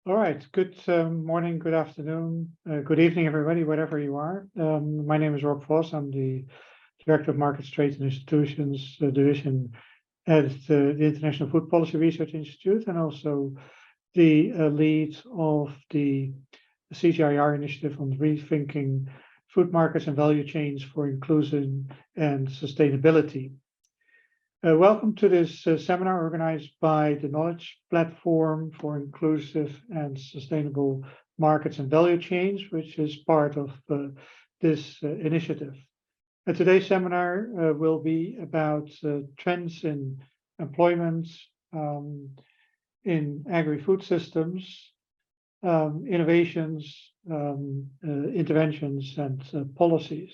All right. Good morning, good afternoon, good evening, everybody, wherever you are. My name is Rob Vos. I'm the Director of Markets, Trade and Institutions Division at the International Food Policy Research Institute, and also the lead of the CGIAR initiative on rethinking food markets and value chains for inclusion and sustainability. Welcome to this seminar organized by the Knowledge Platform for Inclusive and Sustainable Markets and Value Chains, which is part of this initiative. Today's seminar will be about trends in employment, in agri-food systems, innovations, interventions, and policies.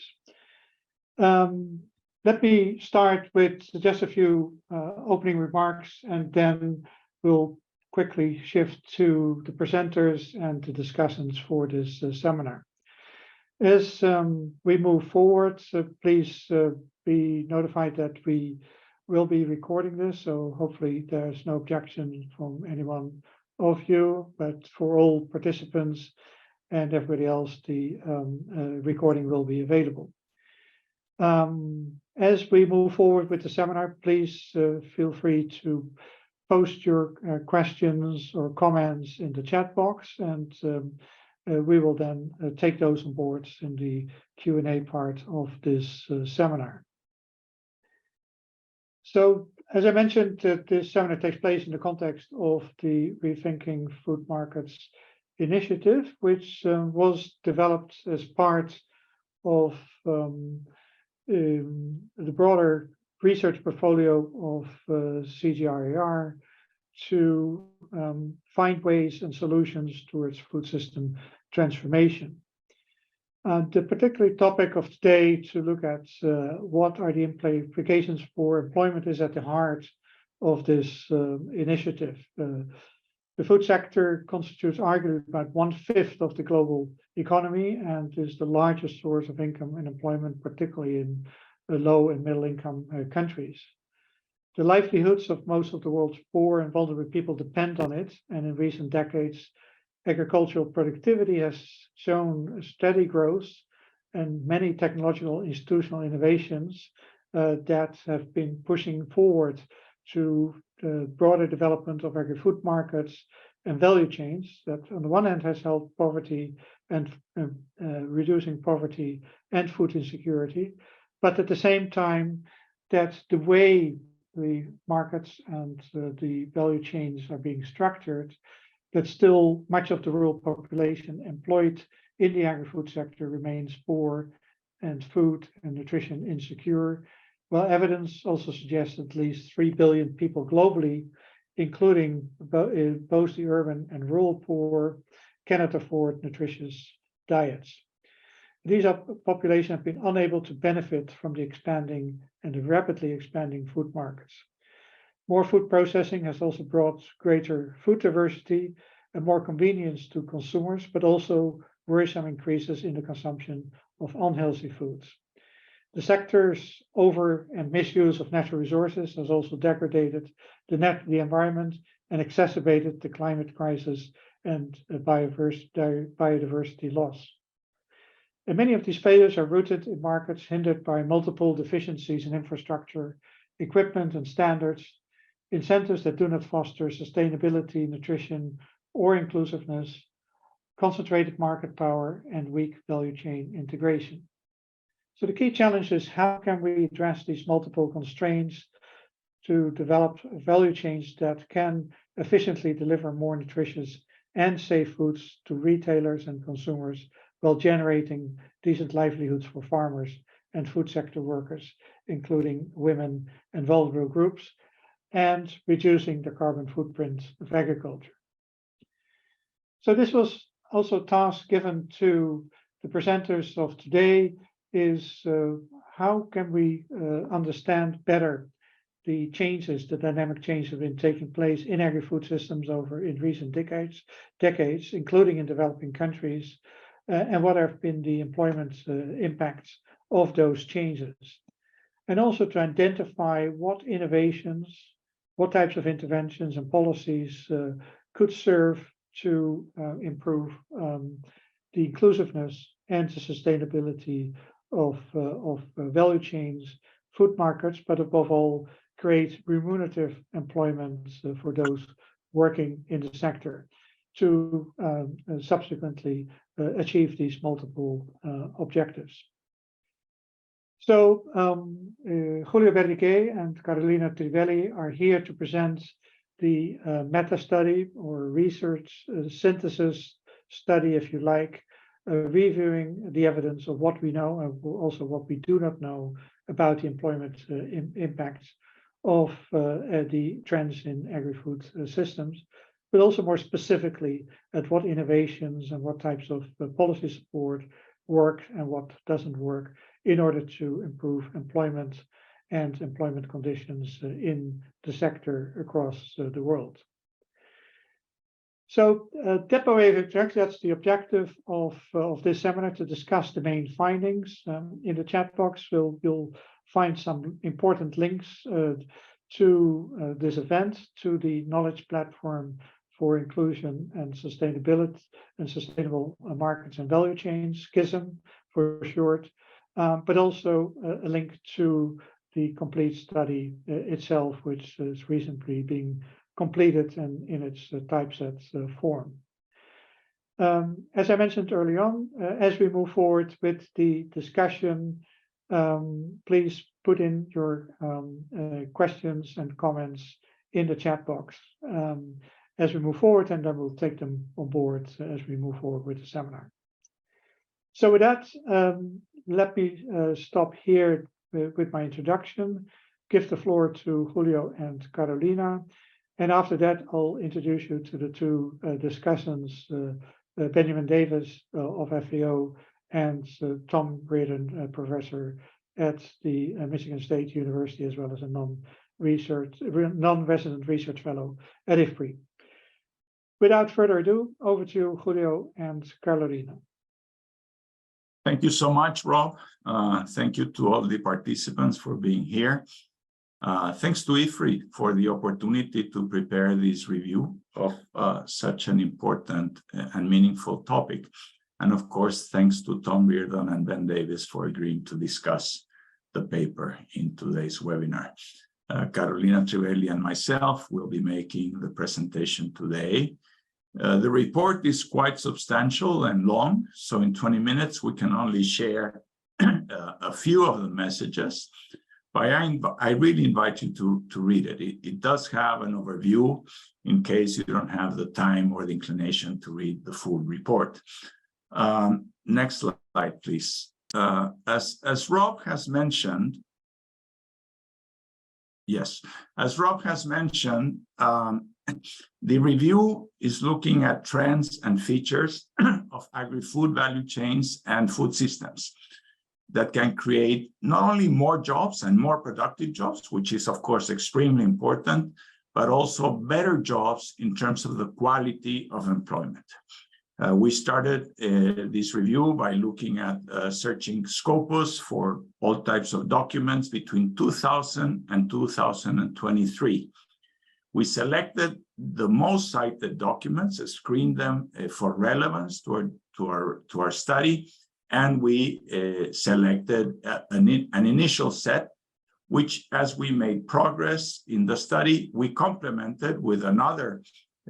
Let me start with just a few opening remarks, and then we'll quickly shift to the presenters and the discussants for this seminar. As we move forward, please be notified that we will be recording this, so hopefully there's no objection from anyone of you, but for all participants and everybody else, the recording will be available. As we move forward with the seminar, please feel free to post your questions or comments in the chat box, and we will then take those on board in the Q&A part of this seminar. So, as I mentioned, this seminar takes place in the context of the Rethinking Food Markets initiative, which was developed as part of the broader research portfolio of CGIAR to find ways and solutions towards food system transformation. The particular topic of today to look at what are the implications for employment is at the heart of this initiative. The food sector constitutes arguably about 1/5 of the global economy and is the largest source of income and employment, particularly in low and middle income countries. The livelihoods of most of the world's poor and vulnerable people depend on it, and in recent decades, agricultural productivity has shown steady growth, and many technological institutional innovations that have been pushing forward to the broader development of agri-food markets and value chains that on the one hand has helped poverty and reducing poverty and food insecurity, but at the same time that the way the markets and the value chains are being structured, that still much of the rural population employed in the agri-food sector remains poor and food and nutrition insecure. Well, evidence also suggests at least 3 billion people globally, including both the urban and rural poor, cannot afford nutritious diets. These populations have been unable to benefit from the expanding and the rapidly expanding food markets. More food processing has also brought greater food diversity and more convenience to consumers, but also worrisome increases in the consumption of unhealthy foods. The sector's over and misuse of natural resources has also degraded the environment and exacerbated the climate crisis and biodiversity loss. And many of these failures are rooted in markets hindered by multiple deficiencies in infrastructure, equipment, and standards, incentives that do not foster sustainability, nutrition, or inclusiveness, concentrated market power, and weak value chain integration. So the key challenge is how can we address these multiple constraints to develop value chains that can efficiently deliver more nutritious and safe foods to retailers and consumers while generating decent livelihoods for farmers and food sector workers, including women and vulnerable groups, and reducing the carbon footprint of agriculture. So this was also a task given to the presenters of today, is how can we understand better the changes, the dynamic changes that have been taking place in agri-food systems in recent decades, including in developing countries, and what have been the employment impacts of those changes. And also to identify what innovations, what types of interventions and policies could serve to improve the inclusiveness and the sustainability of value chains, food markets, but above all, create remunerative employment for those working in the sector to subsequently achieve these multiple objectives. So Julio Berrique and Carolina Trivelli are here to present the meta-study or research synthesis study, if you like, reviewing the evidence of what we know and also what we do not know about the employment impacts of the trends in agri-food systems, but also more specifically at what innovations and what types of policy support work and what doesn't work in order to improve employment and employment conditions in the sector across the world. So that's the objective of this seminar, to discuss the main findings. In the chat box, you'll find some important links to this event, to the knowledge platform for inclusion and sustainability and sustainable markets and value chains, SCISM for short, but also a link to the complete study itself, which is recently being completed and in its typeset form. As I mentioned early on, as we move forward with the discussion, please put in your questions and comments in the chat box as we move forward, and then we'll take them on board as we move forward with the seminar. So with that, let me stop here with my introduction, give the floor to Julio and Carolina, and after that, I'll introduce you to the two discussants, Benjamin Davis of FAO and Tom Reardon, professor at the Michigan State University, as well as a non-resident research fellow at IFPRI. Without further ado, over to you, Julio and Carolina. Thank you so much, Rob. Thank you to all the participants for being here. Thanks to IFPRI for the opportunity to prepare this review of such an important and meaningful topic. And of course, thanks to Tom Reardon and Ben Davis for agreeing to discuss the paper in today's webinar. Carolina Trivelli and myself will be making the presentation today. The report is quite substantial and long, so in 20 minutes we can only share a few of the messages. But I really invite you to read it. It does have an overview in case you don't have the time or the inclination to read the full report. Next slide, please. As Rob has mentioned, the review is looking at trends and features of agri-food value chains and food systems that can create not only more jobs and more productive jobs, which is of course extremely important, but also better jobs in terms of the quality of employment. We started this review by looking at searching Scopus for all types of documents between 2000 and 2023. We selected the most cited documents, screened them for relevance to our study, and we selected an initial set, which, as we made progress in the study, we complemented with another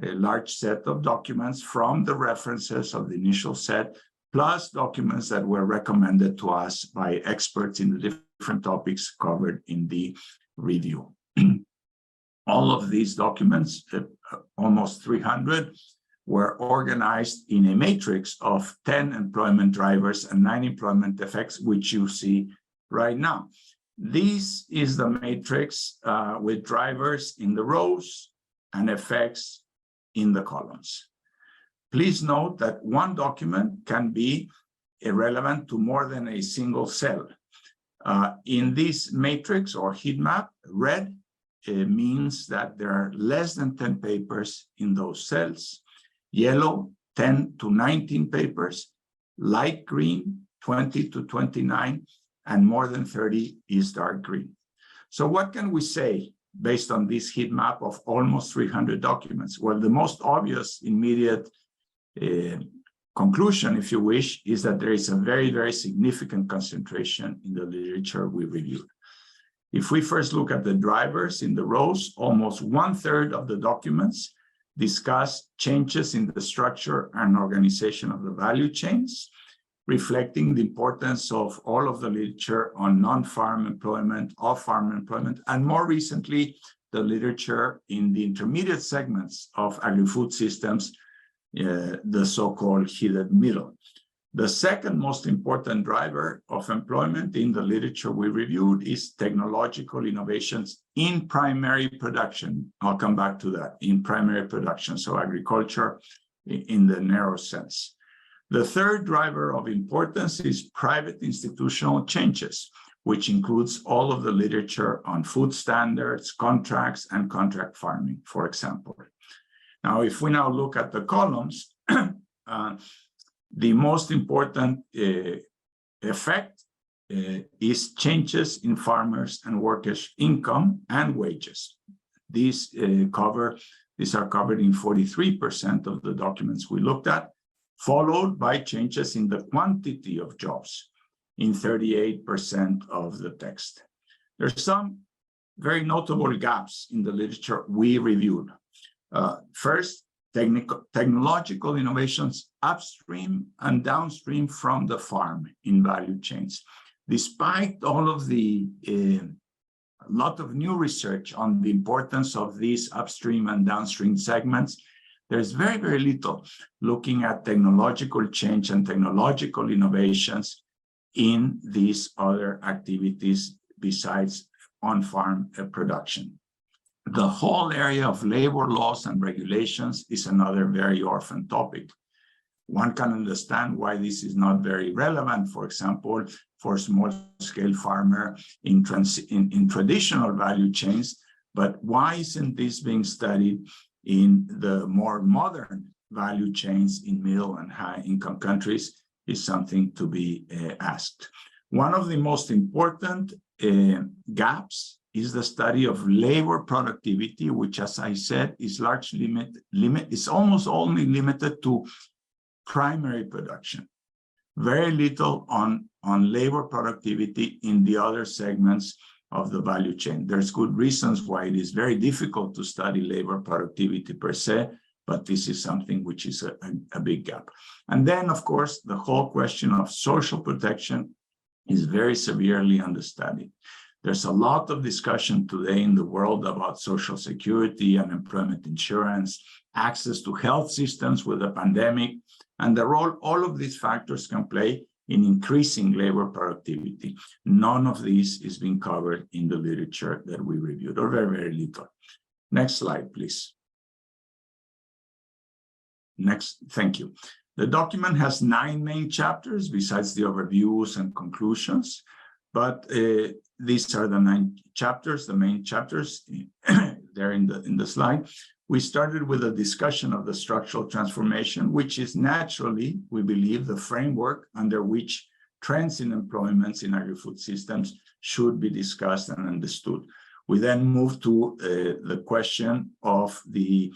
large set of documents from the references of the initial set, plus documents that were recommended to us by experts in the different topics covered in the review. All of these documents, almost 300, were organized in a matrix of 10 employment drivers and 9 employment effects, which you see right now. This is the matrix with drivers in the rows and effects in the columns. Please note that one document can be irrelevant to more than a single cell. In this matrix or heat map, red means that there are less than 10 papers in those cells. Yellow, 10 to 19 papers. Light green, 20 to 29, and more than 30 is dark green. So what can we say based on this heat map of almost 300 documents? Well, the most obvious immediate conclusion, if you wish, is that there is a very, very significant concentration in the literature we reviewed. If we first look at the drivers in the rows, almost 1/3 of the documents discuss changes in the structure and organization of the value chains, reflecting the importance of all of the literature on non-farm employment, off-farm employment, and more recently, the literature in the intermediate segments of agri-food systems, the so-called heated middle. The second most important driver of employment in the literature we reviewed is technological innovations in primary production. I'll come back to that, in primary production, so agriculture in the narrow sense. The third driver of importance is private institutional changes, which includes all of the literature on food standards, contracts, and contract farming, for example. Now, if we now look at the columns, the most important effect is changes in farmers' and workers' income and wages. These are covered in 43% of the documents we looked at, followed by changes in the quantity of jobs in 38% of the text. There's some very notable gaps in the literature we reviewed. First, technological innovations upstream and downstream from the farm in value chains. Despite all of the lot of new research on the importance of these upstream and downstream segments, there's very, very little looking at technological change and technological innovations in these other activities besides on-farm production. The whole area of labor laws and regulations is another very orphan topic. One can understand why this is not very relevant, for example, for small-scale farmer in traditional value chains, but why isn't this being studied in the more modern value chains in middle and high-income countries is something to be asked. One of the most important gaps is the study of labor productivity, which, as I said, is largely is almost only limited to primary production. Very little on labor productivity in the other segments of the value chain. There's good reasons why it is very difficult to study labor productivity per se, but this is something which is a big gap. And then, of course, the whole question of social protection is very severely understudied. There's a lot of discussion today in the world about social security, unemployment insurance, access to health systems with the pandemic, and the role all of these factors can play in increasing labor productivity. None of this is being covered in the literature that we reviewed, or very, very little. Next slide, please. Next, thank you. The document has 9 main chapters besides the overviews and conclusions, but these are the 9 chapters, the main chapters there in the slide. We started with a discussion of the structural transformation, which is naturally, we believe, the framework under which trends in employments in agri-food systems should be discussed and understood. We then moved to the question of the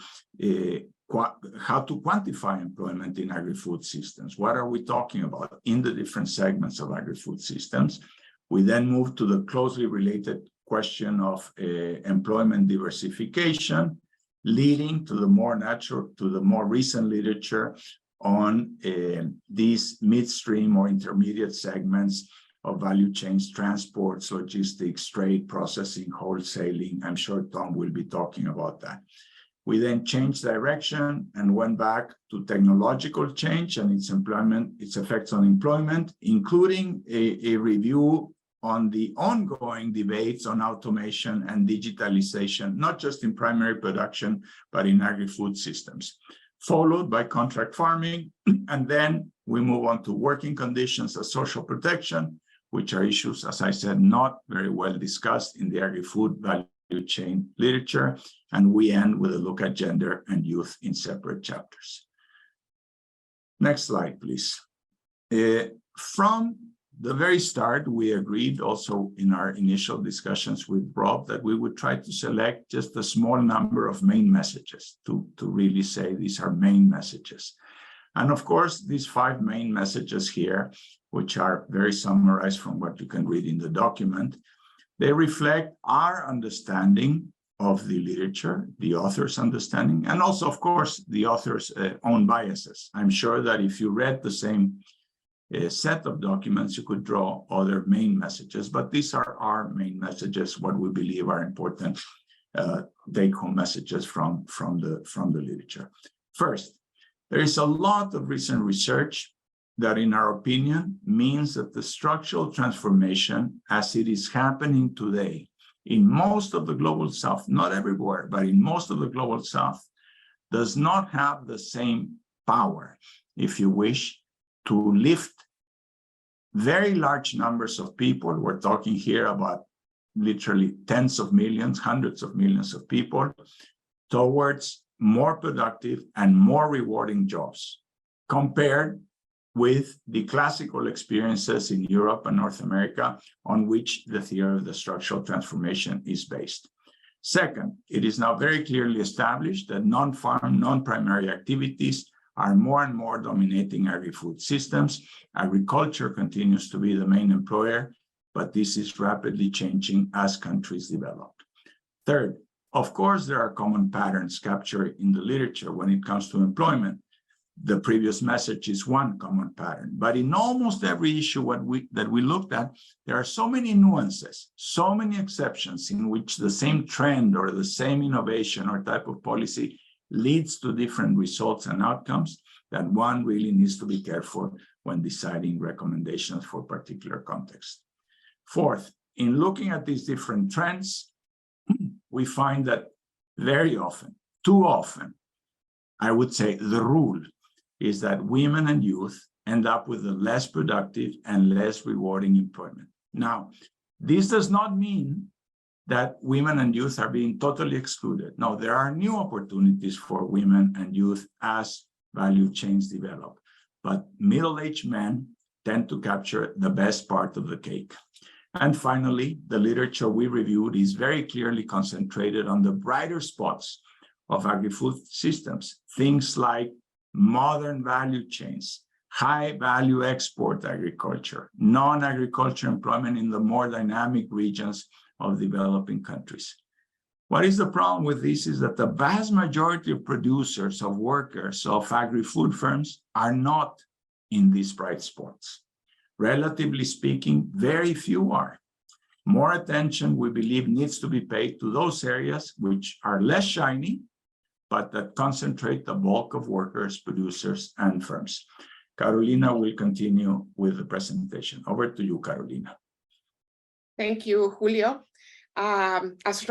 how to quantify employment in agri-food systems. What are we talking about in the different segments of agri-food systems? We then moved to the closely related question of employment diversification, leading to the more recent literature on these midstream or intermediate segments of value chains, transports, logistics, trade, processing, wholesaling. I'm sure Tom will be talking about that. We then changed direction and went back to technological change and its effects on employment, including a review on the ongoing debates on automation and digitalization, not just in primary production, but in agri-food systems, followed by contract farming. And then we move on to working conditions and social protection, which are issues, as I said, not very well discussed in the agri-food value chain literature. And we end with a look at gender and youth in separate chapters. Next slide, please. From the very start, we agreed also in our initial discussions with Rob that we would try to select just a small number of main messages to really say these are main messages. And of course, these 5 main messages here, which are very summarized from what you can read in the document, they reflect our understanding of the literature, the author's understanding, and also, of course, the author's own biases. I'm sure that if you read the same set of documents, you could draw other main messages, but these are our main messages, what we believe are important take-home messages from the literature. First, there is a lot of recent research that, in our opinion, means that the structural transformation as it is happening today in most of the global south, not everywhere, but in most of the global south, does not have the same power, if you wish, to lift very large numbers of people. We're talking here about literally tens of millions, hundreds of millions of people towards more productive and more rewarding jobs, compared with the classical experiences in Europe and North America on which the theory of the structural transformation is based. Second, it is now very clearly established that non-farm, non-primary activities are more and more dominating agri-food systems. Agriculture continues to be the main employer, but this is rapidly changing as countries develop. Third, of course, there are common patterns captured in the literature when it comes to employment. The previous message is one common pattern, but in almost every issue that we looked at, there are so many nuances, so many exceptions in which the same trend or the same innovation or type of policy leads to different results and outcomes that one really needs to be careful when deciding recommendations for particular contexts. Fourth, in looking at these different trends, we find that very often, too often, I would say the rule is that women and youth end up with a less productive and less rewarding employment. Now, this does not mean that women and youth are being totally excluded. No, there are new opportunities for women and youth as value chains develop, but middle-aged men tend to capture the best part of the cake. And finally, the literature we reviewed is very clearly concentrated on the brighter spots of agri-food systems, things like modern value chains, high-value export agriculture, non-agriculture employment in the more dynamic regions of developing countries. What is the problem with this is that the vast majority of producers, of workers, of agri-food firms are not in these bright spots. Relatively speaking, very few are. More attention, we believe, needs to be paid to those areas which are less shiny, but that concentrate the bulk of workers, producers, and firms. Carolina will continue with the presentation. Over to you, Carolina. Thank you, Julio. As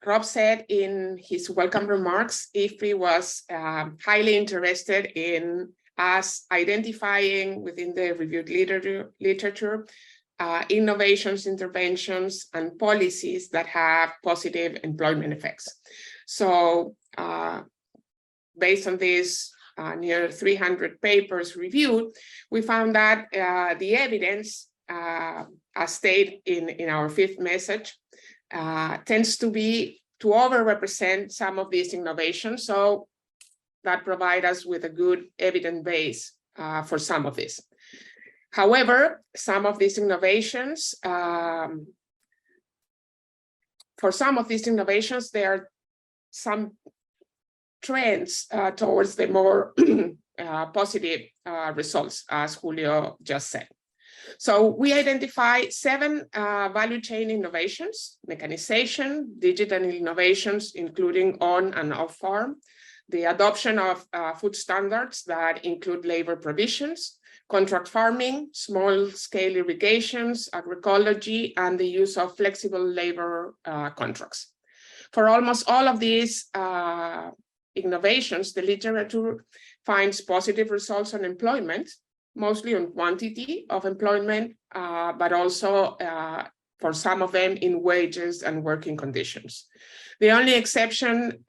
Rob said in his welcome remarks, IFPRI was highly interested in us identifying within the reviewed literature innovations, interventions, and policies that have positive employment effects. So based on this near 300 papers reviewed, we found that the evidence, as stated in our fifth message, tends to overrepresent some of these innovations. So that provides us with a good evidence base for some of this. However, some of these innovations, there are some trends towards the more positive results, as Julio just said. So we identify 7 value chain innovations: mechanization, digital innovations, including on and off farm, the adoption of food standards that include labor provisions, contract farming, small-scale irrigations, agroecology, and the use of flexible labor contracts. For almost all of these innovations, the literature finds positive results on employment, mostly on quantity of employment, but also for some of them in wages and working conditions. The only exception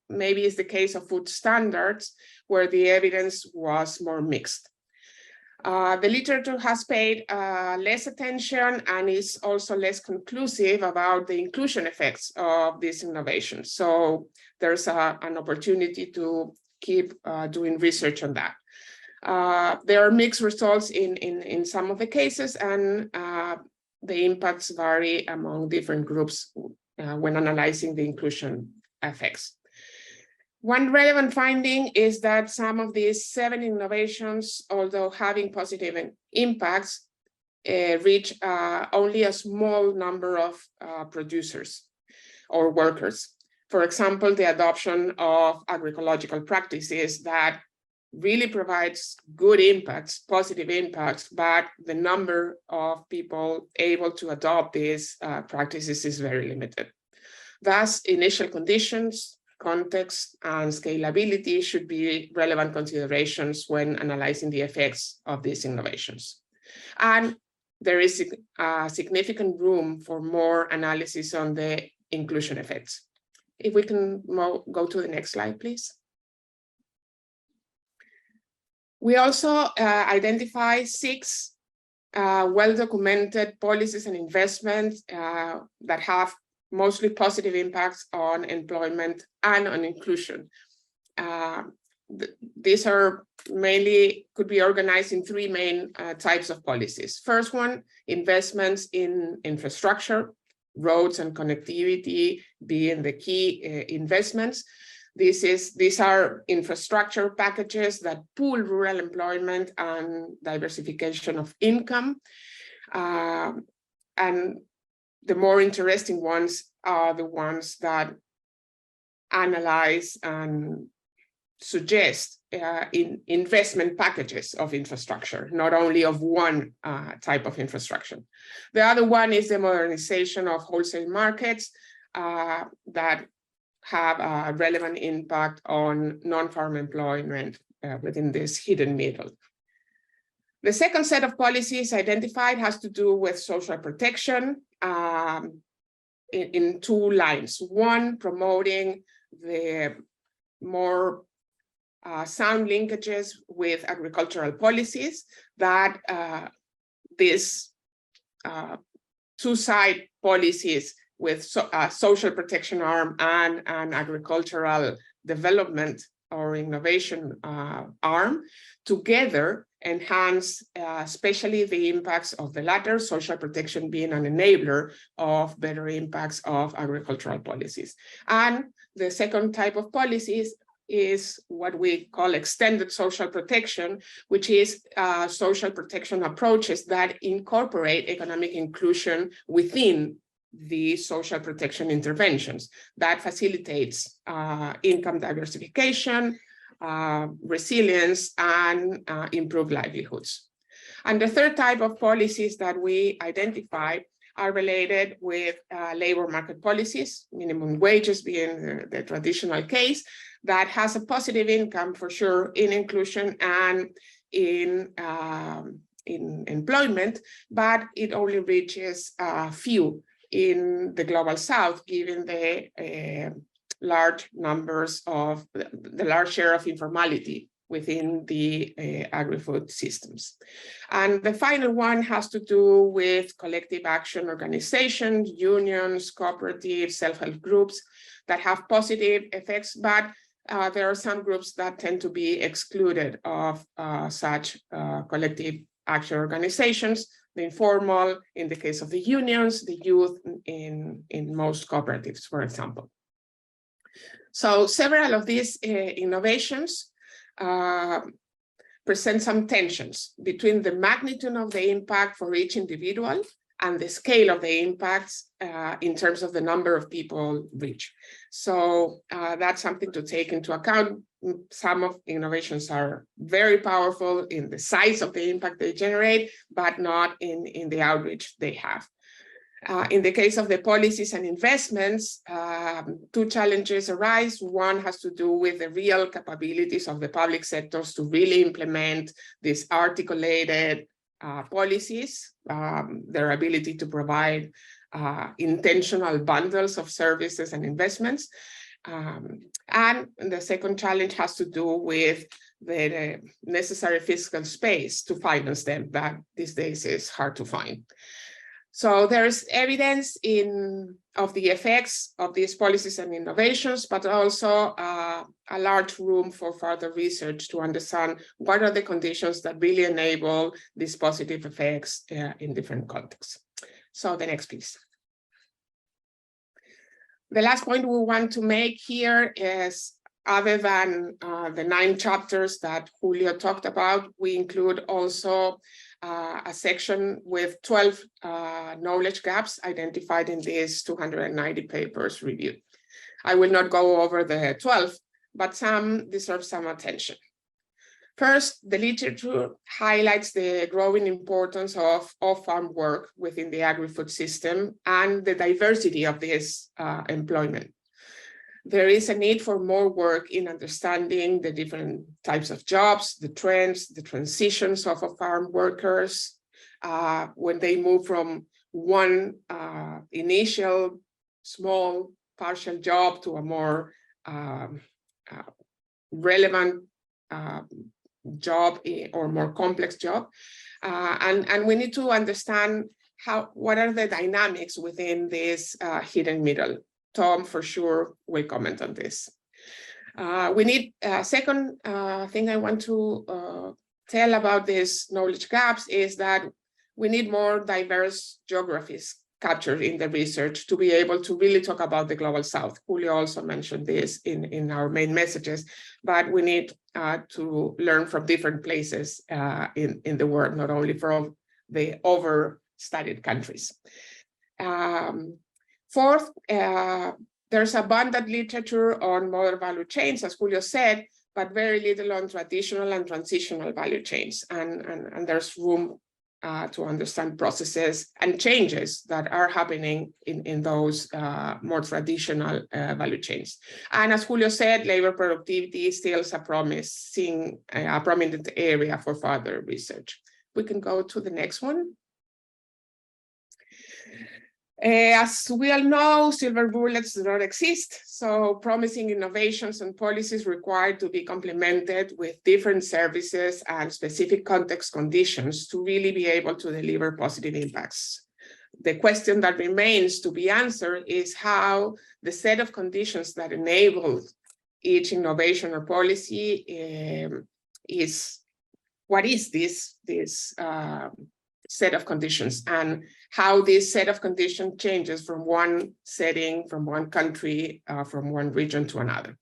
maybe is the case of food standards, where the evidence was more mixed. The literature has paid less attention and is also less conclusive about the inclusion effects of these innovations. So there's an opportunity to keep doing research on that. There are mixed results in some of the cases, and the impacts vary among different groups when analyzing the inclusion effects. One relevant finding is that some of these 7 innovations, although having positive impacts, reach only a small number of producers or workers. For example, the adoption of agroecological practices that really provides good impacts, positive impacts, but the number of people able to adopt these practices is very limited. Thus, initial conditions, context, and scalability should be relevant considerations when analyzing the effects of these innovations. And there is significant room for more analysis on the inclusion effects. If we can go to the next slide, please. We also identify 6 well-documented policies and investments that have mostly positive impacts on employment and on inclusion. These are mainly could be organized in 3 main types of policies. First one, investments in infrastructure, roads and connectivity being the key investments. These are infrastructure packages that pool rural employment and diversification of income. And the more interesting ones are the ones that analyze and suggest in investment packages of infrastructure, not only of one type of infrastructure. The other one is the modernization of wholesale markets that have a relevant impact on non-farm employment within this hidden middle. The second set of policies identified has to do with social protection in 2 lines. One, promoting the more sound linkages with agricultural policies that these 2-side policies with social protection arm and an agricultural development or innovation arm together enhance especially the impacts of the latter, social protection being an enabler of better impacts of agricultural policies. And the second type of policies is what we call extended social protection, which is social protection approaches that incorporate economic inclusion within the social protection interventions that facilitates income diversification, resilience, and improved livelihoods. And the third type of policies that we identify are related with labor market policies, minimum wages being the traditional case, that has a positive income for sure in inclusion and in employment, but it only reaches few in the global south, given the large numbers of the large share of informality within the agri-food systems. And the final one has to do with collective action organizations, unions, cooperatives, self-help groups that have positive effects, but there are some groups that tend to be excluded of such collective action organizations, the informal, in the case of the unions, the youth in most cooperatives, for example. So several of these innovations present some tensions between the magnitude of the impact for each individual and the scale of the impacts in terms of the number of people reached. So that's something to take into account. Some of the innovations are very powerful in the size of the impact they generate, but not in the outreach they have. In the case of the policies and investments, 2 challenges arise. One has to do with the real capabilities of the public sectors to really implement these articulated policies, their ability to provide intentional bundles of services and investments. And the second challenge has to do with the necessary fiscal space to finance them, that these days is hard to find. So there's evidence of the effects of these policies and innovations, but also a large room for further research to understand what are the conditions that really enable these positive effects in different contexts. So the next, please. The last point we want to make here is, other than the 9 chapters that Julio talked about, we include also a section with 12 knowledge gaps identified in these 290 papers reviewed. I will not go over the 12, but some deserve some attention. First, the literature highlights the growing importance of off-farm work within the agri-food system and the diversity of this employment. There is a need for more work in understanding the different types of jobs, the trends, the transitions of farm workers, when they move from one initial small partial job to a more relevant job or more complex job. And we need to understand what are the dynamics within this hidden middle. Tom, for sure, will comment on this. We need a second thing I want to tell about these knowledge gaps is that we need more diverse geographies captured in the research to be able to really talk about the global South. Julio also mentioned this in our main messages, but we need to learn from different places in the world, not only from the overstudied countries. Fourth, there's abundant literature on modern value chains, as Julio said, but very little on traditional and transitional value chains. And there's room to understand processes and changes that are happening in those more traditional value chains. And as Julio said, labor productivity still is a prominent area for further research. We can go to the next one. As we all know, silver bullets do not exist, so promising innovations and policies required to be complemented with different services and specific context conditions to really be able to deliver positive impacts. The question that remains to be answered is how the set of conditions that enable each innovation or policy what is this set of conditions, and how this set of conditions changes from one setting, from one country, from one region to another.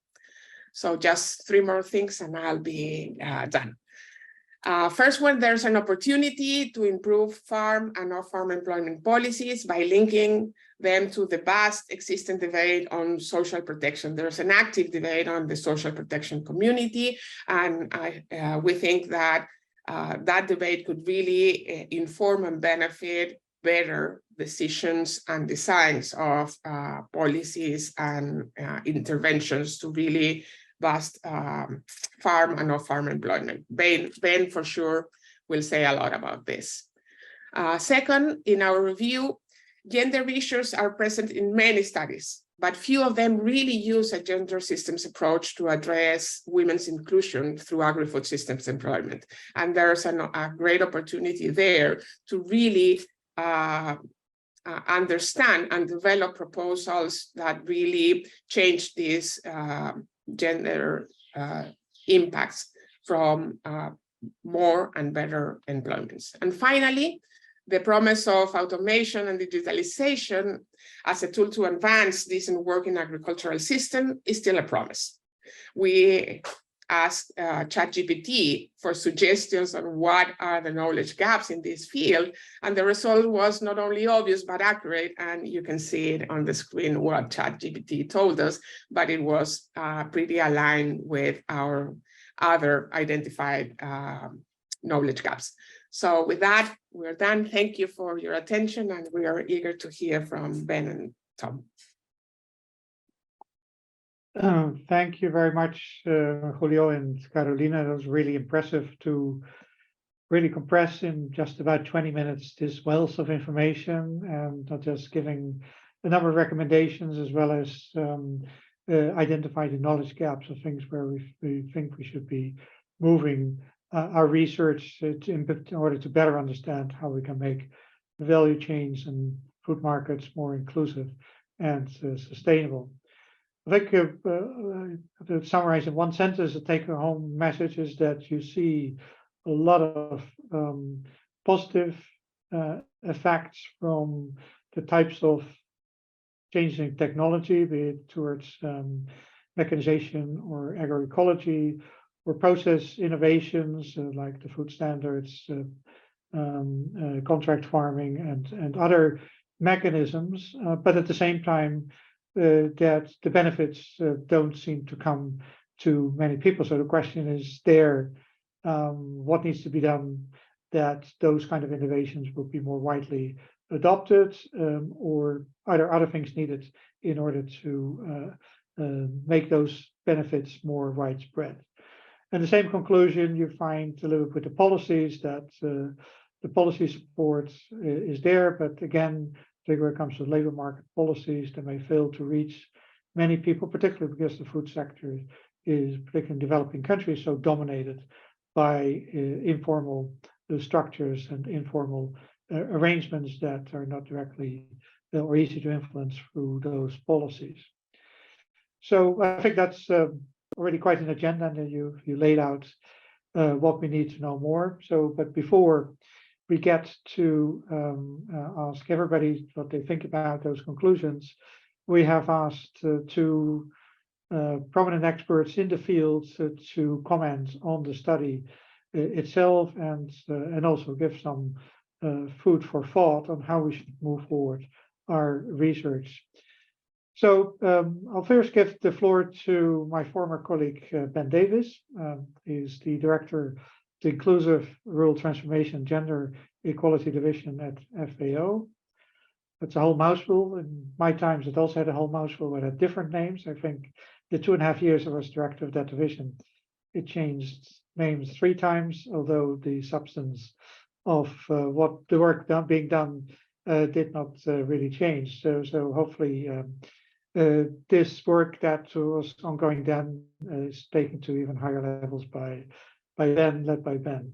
So just 3 more things and I'll be done. First one, there's an opportunity to improve farm and off-farm employment policies by linking them to the vast existing debate on social protection. There's an active debate on the social protection community, and we think that that debate could really inform and benefit better decisions and designs of policies and interventions to really boost farm and off-farm employment. Ben, for sure, will say a lot about this. Second, in our review, gender issues are present in many studies, but few of them really use a gender systems approach to address women's inclusion through agri-food systems employment. And there's a great opportunity there to really understand and develop proposals that really change these gender impacts from more and better employments. And finally, the promise of automation and digitalization as a tool to advance decent work in agricultural system is still a promise. We asked ChatGPT for suggestions on what are the knowledge gaps in this field, and the result was not only obvious but accurate, and you can see it on the screen what ChatGPT told us, but it was pretty aligned with our other identified knowledge gaps. So with that, we're done. Thank you for your attention, and we are eager to hear from Ben and Tom. Thank you very much, Julio and Carolina. That was really impressive to really compress in just about 20 minutes this wealth of information, and not just giving a number of recommendations as well as identify the knowledge gaps of things where we think we should be moving our research in order to better understand how we can make value chains and food markets more inclusive and sustainable. I think to summarize in one sentence, the take-home message is that you see a lot of positive effects from the types of changing technology, be it towards mechanization or agroecology, or process innovations like the food standards, contract farming, and other mechanisms. But at the same time, that the benefits don't seem to come to many people. So the question is there, what needs to be done that those kind of innovations will be more widely adopted, or are there other things needed in order to make those benefits more widespread? And the same conclusion you find a little bit with the policies, that the policy support is there, but again, particularly when it comes to labor market policies, they may fail to reach many people, particularly because the food sector is, particularly in developing countries, so dominated by informal structures and informal arrangements that are not directly or easy to influence through those policies. So I think that's already quite an agenda, and you laid out what we need to know more. So, but before we get to ask everybody what they think about those conclusions, we have asked two prominent experts in the field to comment on the study itself, and also give some food for thought on how we should move forward our research. So I'll first give the floor to my former colleague, Ben Davis. He's the director of the Inclusive Rural Transformation Gender Equality Division at FAO. It's a whole mouthful. In my times, it also had a whole mouthful, but had different names. I think the 2.5 years I was director of that division, it changed names 3 times, although the substance of what the work being done did not really change. So hopefully this work that was ongoing then is taken to even higher levels by Ben, led by Ben.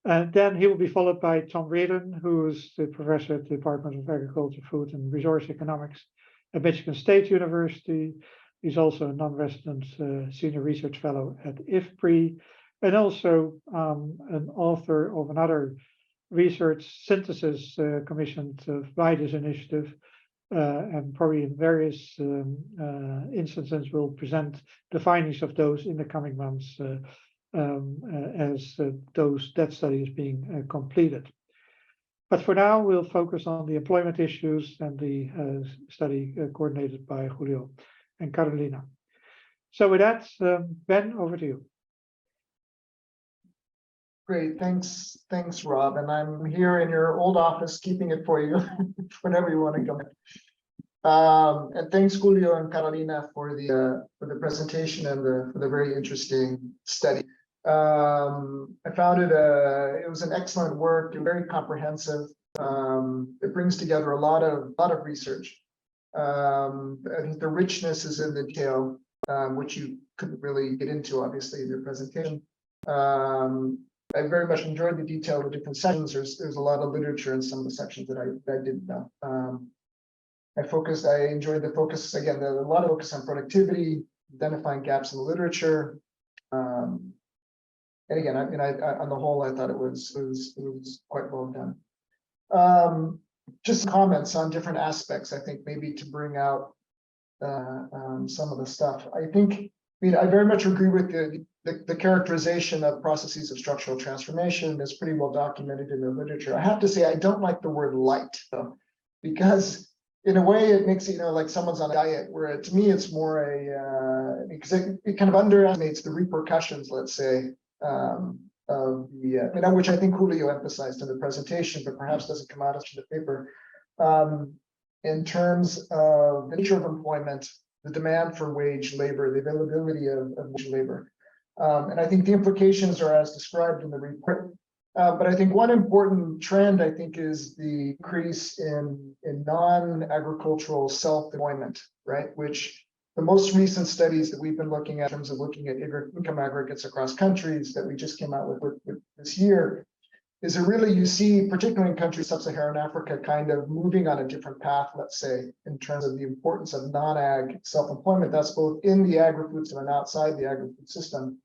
Then he will be followed by Tom Reardon, who is the professor at the Department of Agriculture, Food and Resource Economics at Michigan State University. He's also a non-resident senior research fellow at IFPRI, and also an author of another research synthesis commissioned by this initiative, and probably in various instances will present the findings of those in the coming months as that study is being completed. But for now, we'll focus on the employment issues and the study coordinated by Julio and Carolina. So with that, Ben, over to you. Great, thanks, Rob. And I'm here in your old office, keeping it for you whenever you want to come. And thanks, Julio and Carolina, for the presentation and for the very interesting study. I found it was an excellent work and very comprehensive. It brings together a lot of research. I think the richness is in the detail, which you couldn't really get into, obviously, in your presentation. I very much enjoyed the detail of the different sections. There's a lot of literature in some of the sections that I didn't know. I enjoyed the focus, again, a lot of focus on productivity, identifying gaps in the literature. And again, on the whole, I thought it was quite well done. Just comments on different aspects, I think, maybe to bring out some of the stuff. I very much agree with the characterization of processes of structural transformation is pretty well documented in the literature. I have to say, I don't like the word light, though, because in a way it makes it, like someone's on a diet, where to me it's more because it kind of underestimates the repercussions, let's say, of the, which I think Julio emphasized in the presentation, but perhaps doesn't come out of the paper, in terms of the nature of employment, the demand for wage labor, the availability of wage labor. And I think the implications are as described in the report. But I think one important trend, I think, is the increase in non-agricultural self-employment, right? Which the most recent studies that we've been looking at in terms of looking at income aggregates across countries that we just came out with this year is it really you see, particularly in countries sub-Saharan Africa, kind of moving on a different path, let's say, in terms of the importance of non-ag self-employment. That's both in the agri-food system and outside the agri-food system.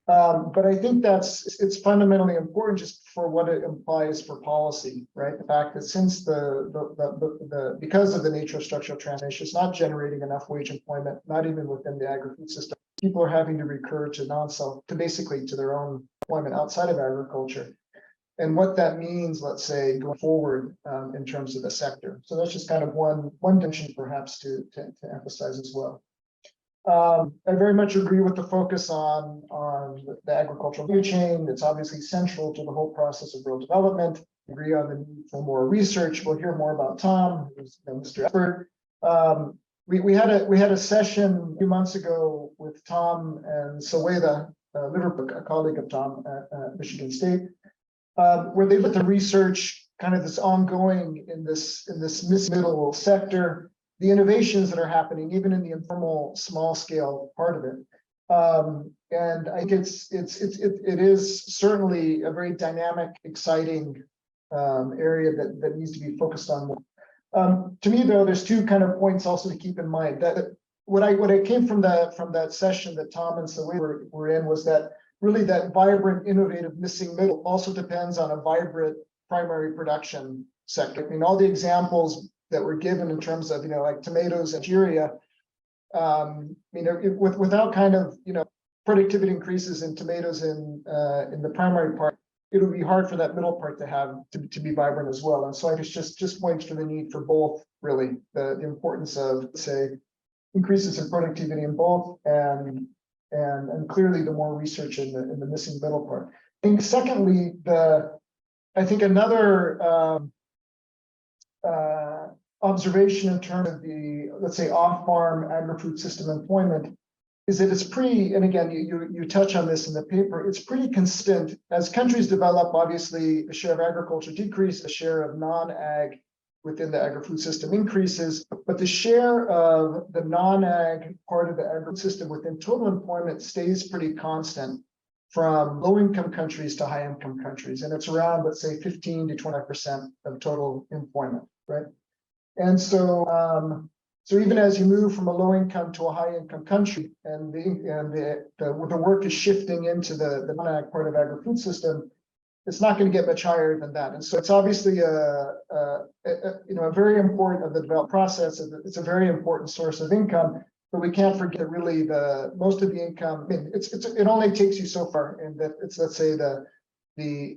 But I think it's fundamentally important just for what it implies for policy, right? The fact that since because of the nature of structural transformation, it's not generating enough wage employment, not even within the agri-food system. People are having to recur to basically to their own employment outside of agriculture. And what that means, let's say, going forward in terms of the sector. So that's just kind of one dimension perhaps to emphasize as well. I very much agree with the focus on the agricultural value chain. It's obviously central to the whole process of rural development. I agree on the need for more research. We'll hear more about Tom, who's Mr. Expert. We had a session a few months ago with Tom and Saweda, Liverpool, a colleague of Tom at Michigan State, where they looked at the research, kind of this ongoing in this middle sector, the innovations that are happening, even in the informal, small scale part of it. And I think it is certainly a very dynamic, exciting area that needs to be focused on more. To me, though, there's two kind of points also to keep in mind. That what I came from that session that Tom and Saweda were in was that really that vibrant, innovative missing middle also depends on a vibrant primary production sector. I mean, all the examples that were given in terms of, like tomatoes in Nigeria, without kind of, productivity increases in tomatoes in the primary part, it would be hard for that middle part to be vibrant as well. And so I just points to the need for both, really, the importance of, say, increases in productivity in both, and clearly the more research in the missing middle part. I think secondly, I think another observation in terms of the, let's say, off-farm agri-food system employment is that it's pretty, and again, you touch on this in the paper, it's pretty consistent. As countries develop, obviously, the share of agriculture decreases, the share of non-ag within the agri-food system increases, but the share of the non-ag part of the agri-food system within total employment stays pretty constant from low-income countries to high-income countries. And it's around, let's say, 15 to 25% of total employment, right? And so, so even as you move from a low-income to a high-income country, and the work is shifting into the non-ag part of agri-food system, it's not going to get much higher than that. And so it's obviously a very important of the development process. It's a very important source of income, but we can't forget really most of the income. I mean, it only takes you so far, and that it's, let's say, the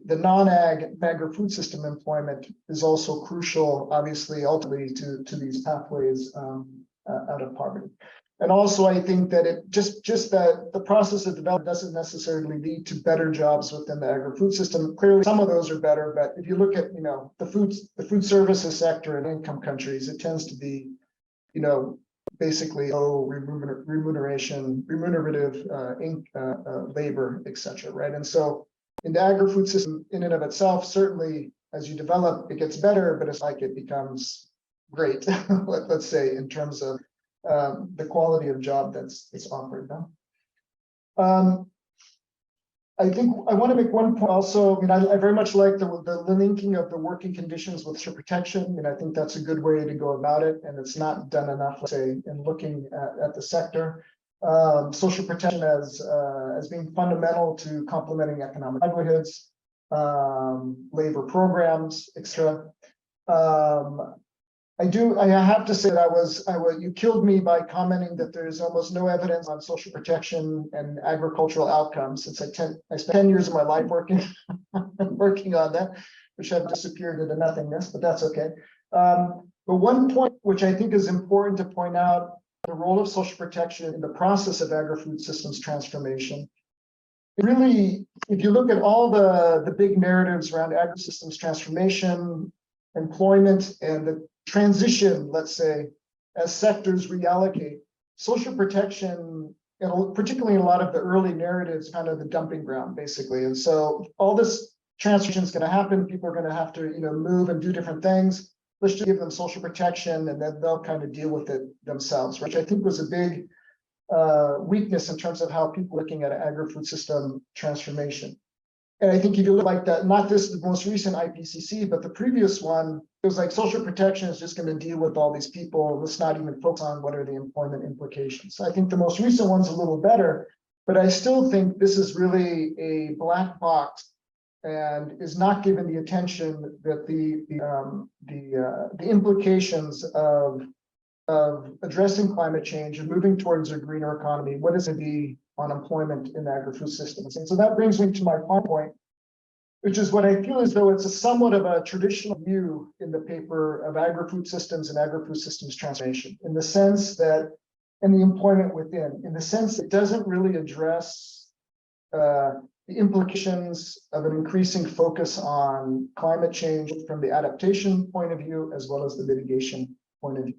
non-ag agri-food system employment is also crucial, obviously, ultimately to these pathways out of poverty. And also, I think that it just that the process of development doesn't necessarily lead to better jobs within the agri-food system. Clearly, some of those are better, but if you look at the food services sector in income countries, it tends to be basically low remunerative labor, etc. Right? And so in the agri-food system, in and of itself, certainly as you develop, it gets better, but it's like it becomes great. Let's say in terms of the quality of job that's offered now. I think I want to make one point also. I mean, I very much like the linking of the working conditions with social protection. And I think that's a good way to go about it. And it's not done enough, let's say, in looking at the sector. Social protection as being fundamental to complementing economic livelihoods, labor programs, etc. I have to say that you killed me by commenting that there's almost no evidence on social protection and agricultural outcomes, since I spent 10 years of my life working on that, which have disappeared into nothingness, but that's okay. But one point which I think is important to point out, the role of social protection in the process of agri-food systems transformation. Really, if you look at all the big narratives around agri-systems transformation, employment, and the transition, let's say, as sectors reallocate, social protection, particularly in a lot of the early narratives, kind of the dumping ground, basically. And so all this transition is going to happen. People are going to have to, move and do different things. Let's just give them social protection, and then they'll kind of deal with it themselves, which I think was a big weakness in terms of how people are looking at agri-food system transformation. And I think if you look like that, not this the most recent IPCC, but the previous one, it was like social protection is just going to deal with all these people. Let's not even focus on what are the employment implications. So I think the most recent one's a little better, but I still think this is really a black box and is not given the attention that the implications of addressing climate change and moving towards a greener economy. What is the unemployment in the agri-food systems? And so that brings me to my final point, which is what I feel as though it's a somewhat of a traditional view in the paper of agri-food systems and agri-food systems transformation, in the sense that, and the employment within, in the sense it doesn't really address the implications of an increasing focus on climate change from the adaptation point of view, as well as the mitigation point of view.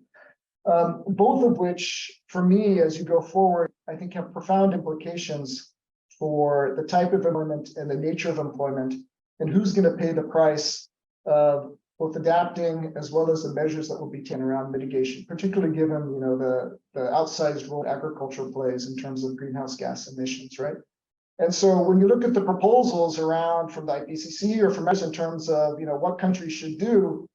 Both of which, for me, as you go forward, I think have profound implications for the type of employment and the nature of employment, and who's going to pay the price of both adapting as well as the measures that will be taken around mitigation, particularly given the outsized role agriculture plays in terms of greenhouse gas emissions, right? And so when you look at the proposals around from the IPCC or from us in terms of what countries should do,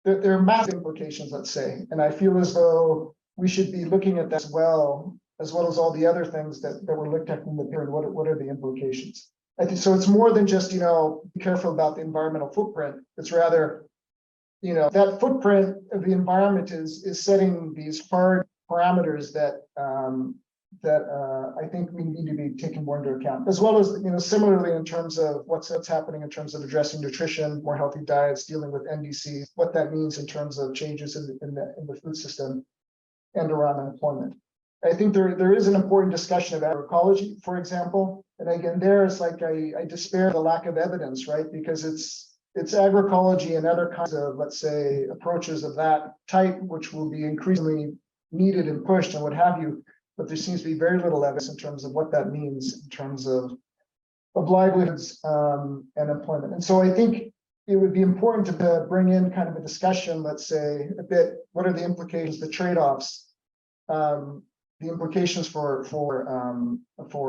there are massive implications, let's say, and I feel as though we should be looking at that as well as all the other things that were looked at in the period. What are the implications? I think so. It's more than just be careful about the environmental footprint. It's rather that footprint of the environment is setting these hard parameters that I think we need to be taken more into account, as well as similarly in terms of what's happening in terms of addressing nutrition, more healthy diets, dealing with NDC, what that means in terms of changes in the food system and around unemployment. I think there is an important discussion of agroecology, for example, and again there's like I despair of the lack of evidence, right? Because it's agroecology and other kinds of, let's say, approaches of that type, which will be increasingly needed and pushed and what have you. But there seems to be very little evidence in terms of what that means in terms of livelihoods and employment. And so I think it would be important to bring in kind of a discussion, let's say, a bit, what are the implications, the trade-offs, the implications for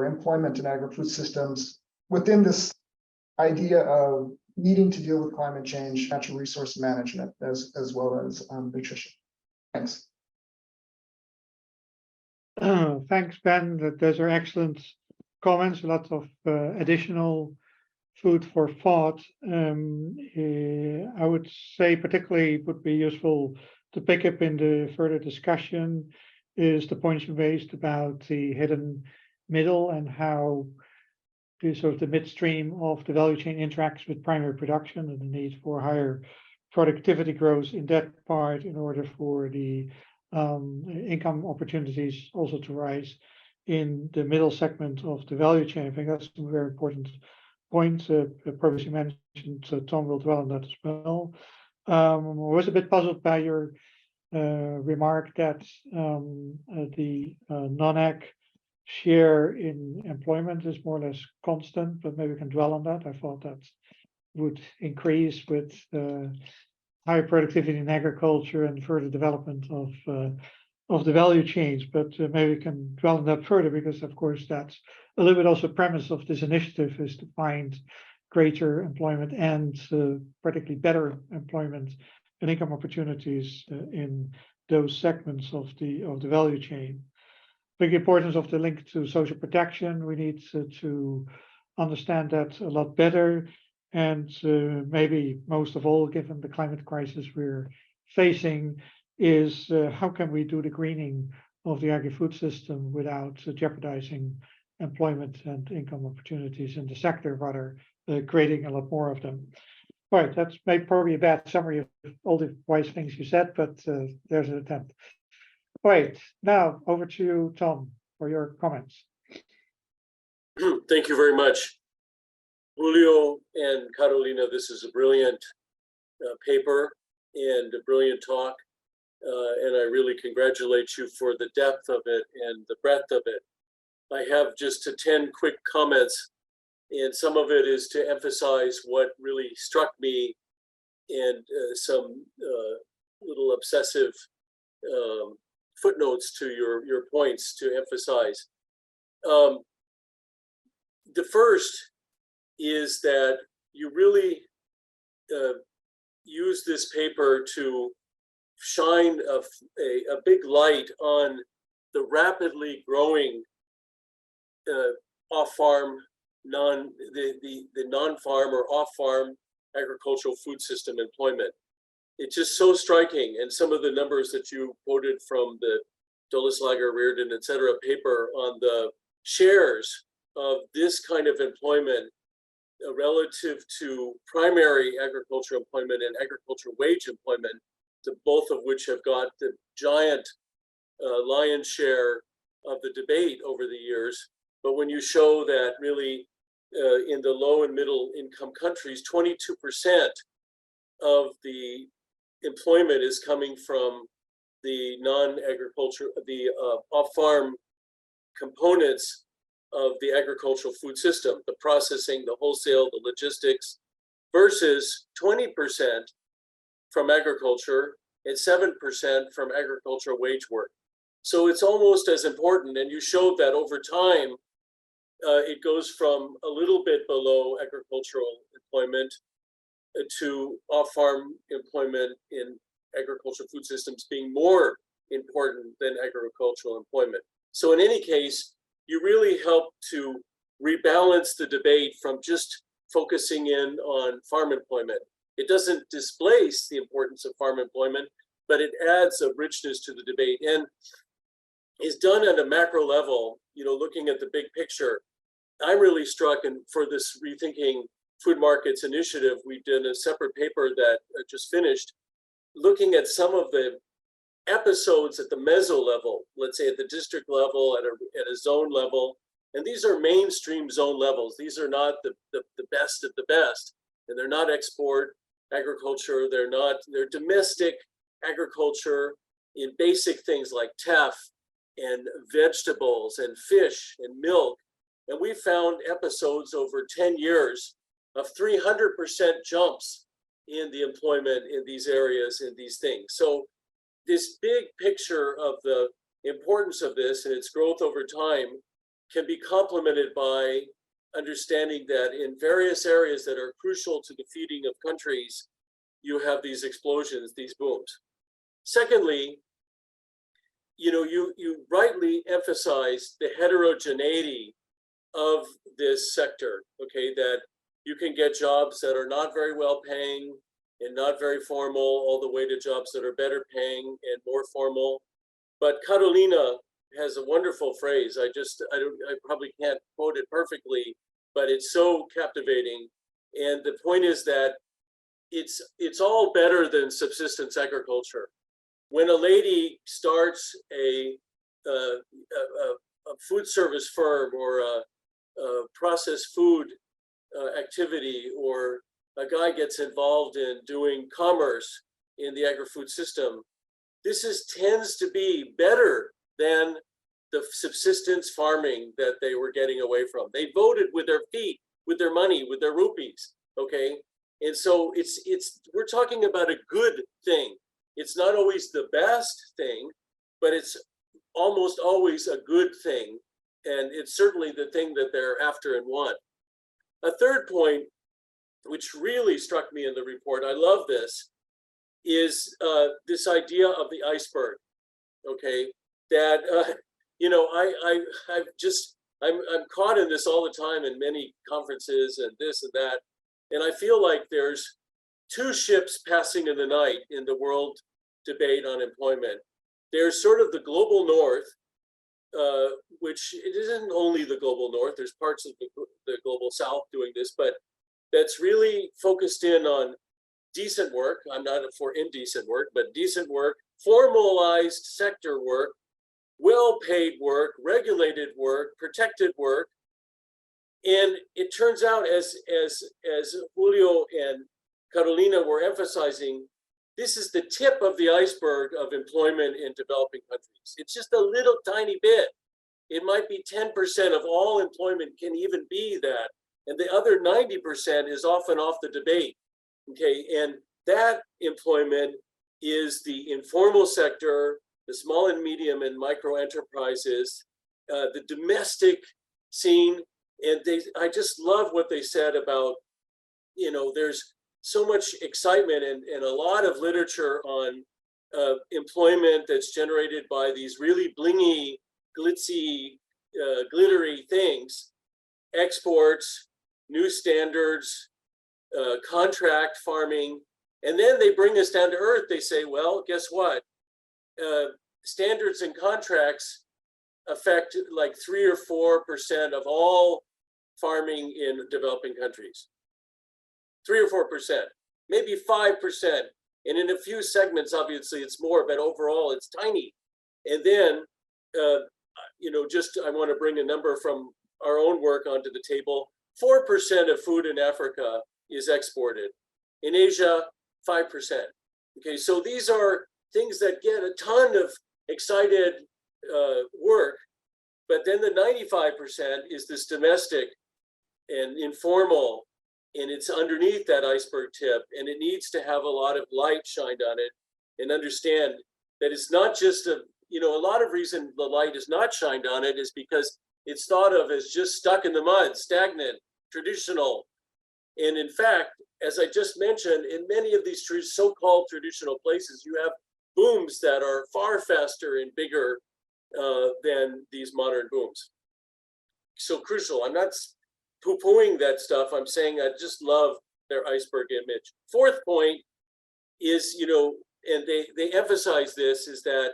employment in agri-food systems within this idea of needing to deal with climate change, natural resource management, as well as nutrition. Thanks. Thanks, Ben. Those are excellent comments. Lots of additional food for thought. I would say particularly would be useful to pick up in the further discussion is the points you raised about the hidden middle and how the sort of the midstream of the value chain interacts with primary production and the need for higher productivity growth in that part in order for the income opportunities also to rise in the middle segment of the value chain. I think that's a very important point. Previously mentioned, so Tom will dwell on that as well. I was a bit puzzled by your remark that the non-ag share in employment is more or less constant, but maybe we can dwell on that. I thought that would increase with higher productivity in agriculture and further development of the value chains, but maybe we can dwell on that further, because of course that's a little bit also premise of this initiative is to find greater employment and particularly better employment and income opportunities in those segments of the value chain. The importance of the link to social protection, we need to understand that a lot better. And maybe most of all, given the climate crisis we're facing, is how can we do the greening of the agri-food system without jeopardizing employment and income opportunities in the sector, rather creating a lot more of them. All right, that's probably a bad summary of all the wise things you said, but there's an attempt. All right, now over to you, Tom, for your comments. Thank you very much, Julio and Carolina. This is a brilliant paper and a brilliant talk, and I really congratulate you for the depth of it and the breadth of it. I have just 10 quick comments, and some of it is to emphasize what really struck me and some little obsessive footnotes to your points to emphasize. The first is that you really use this paper to shine a big light on the rapidly growing off-farm, the non-farm or off-farm agricultural food system employment. It's just so striking, and some of the numbers that you quoted from the Dulles-Lager, Reardon, et cetera, paper on the shares of this kind of employment relative to primary agricultural employment and agricultural wage employment, both of which have got the giant lion's share of the debate over the years. But when you show that really in the low and middle income countries, 22% of the employment is coming from the non-agriculture, the off-farm components of the agricultural food system, the processing, the wholesale, the logistics, versus 20% from agriculture and 7% from agricultural wage work. So it's almost as important, and you showed that over time, it goes from a little bit below agricultural employment to off-farm employment in agricultural food systems being more important than agricultural employment. So in any case, you really help to rebalance the debate from just focusing in on farm employment. It doesn't displace the importance of farm employment, but it adds a richness to the debate, and is done at a macro level, looking at the big picture. I'm really struck, and for this Rethinking Food Markets initiative, we did a separate paper that just finished, looking at some of the episodes at the meso level, let's say at the district level, at a zone level. And these are mainstream zone levels. These are not the best of the best. And they're not export agriculture. They're domestic agriculture in basic things like teff and vegetables and fish and milk. And we found episodes over 10 years of 300% jumps in the employment in these areas, in these things. So this big picture of the importance of this and its growth over time can be complemented by understanding that in various areas that are crucial to the feeding of countries, you have these explosions, these booms. Secondly, you rightly emphasize the heterogeneity of this sector, okay, that you can get jobs that are not very well paying and not very formal, all the way to jobs that are better paying and more formal. But Carolina has a wonderful phrase. I probably can't quote it perfectly, but it's so captivating. And the point is that it's all better than subsistence agriculture. When a lady starts a food service firm or a processed food activity, or a guy gets involved in doing commerce in the agri-food system, this tends to be better than the subsistence farming that they were getting away from. They voted with their feet, with their money, with their rupees, okay? And so we're talking about a good thing. It's not always the best thing, but it's almost always a good thing. And it's certainly the thing that they're after and want. A third point, which really struck me in the report, I love this, is this idea of the iceberg, okay? That, I'm caught in this all the time in many conferences and this and that. And I feel like there's two ships passing in the night in the world debate on employment. There's sort of the global north, which it isn't only the global north, there's parts of the global south doing this, but that's really focused in on decent work. I'm not for indecent work, but decent work, formalized sector work, well-paid work, regulated work, protected work. And it turns out, as Julio and Carolina were emphasizing, this is the tip of the iceberg of employment in developing countries. It's just a little tiny bit. It might be 10% of all employment can even be that. And the other 90% is often off the debate, okay? And that employment is the informal sector, the small and medium and micro enterprises, the domestic scene, And I just love what they said about, there's so much excitement and a lot of literature on employment that's generated by these really blingy, glitzy, glittery things, exports, new standards, contract farming. And then they bring us down to earth. They say, well, guess what? Standards and contracts affect like 3 or 4% of all farming in developing countries. 3 or 4%, maybe 5%. And in a few segments, obviously it's more, but overall it's tiny. And then, I want to bring a number from our own work onto the table. 4% of food in Africa is exported. In Asia, 5%. Okay, so these are things that get a ton of excited work, but then the 95% is this domestic and informal, and it's underneath that iceberg tip, and it needs to have a lot of light shined on it and understand that it's not just a lot of reason the light is not shined on it is because it's thought of as just stuck in the mud, stagnant, traditional. And in fact, as I just mentioned, in many of these so-called traditional places, you have booms that are far faster and bigger than these modern booms. So crucial. I'm not poo-pooing that stuff. I'm saying I just love their iceberg image. Fourth point is, and they emphasize this, is that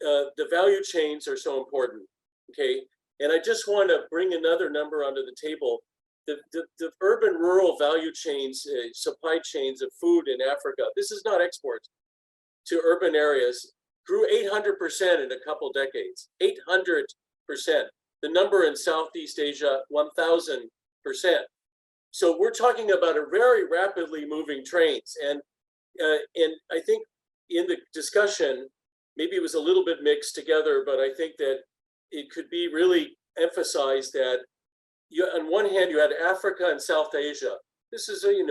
the value chains are so important, okay? And I just want to bring another number onto the table. The urban-rural value chains, supply chains of food in Africa, this is not exports, to urban areas, grew 800% in a couple decades, 800%. The number in Southeast Asia, 1,000%. So we're talking about a very rapidly moving trains. And I think in the discussion, maybe it was a little bit mixed together, but I think that it could be really emphasized that on one hand, you had Africa and South Asia. This is, 3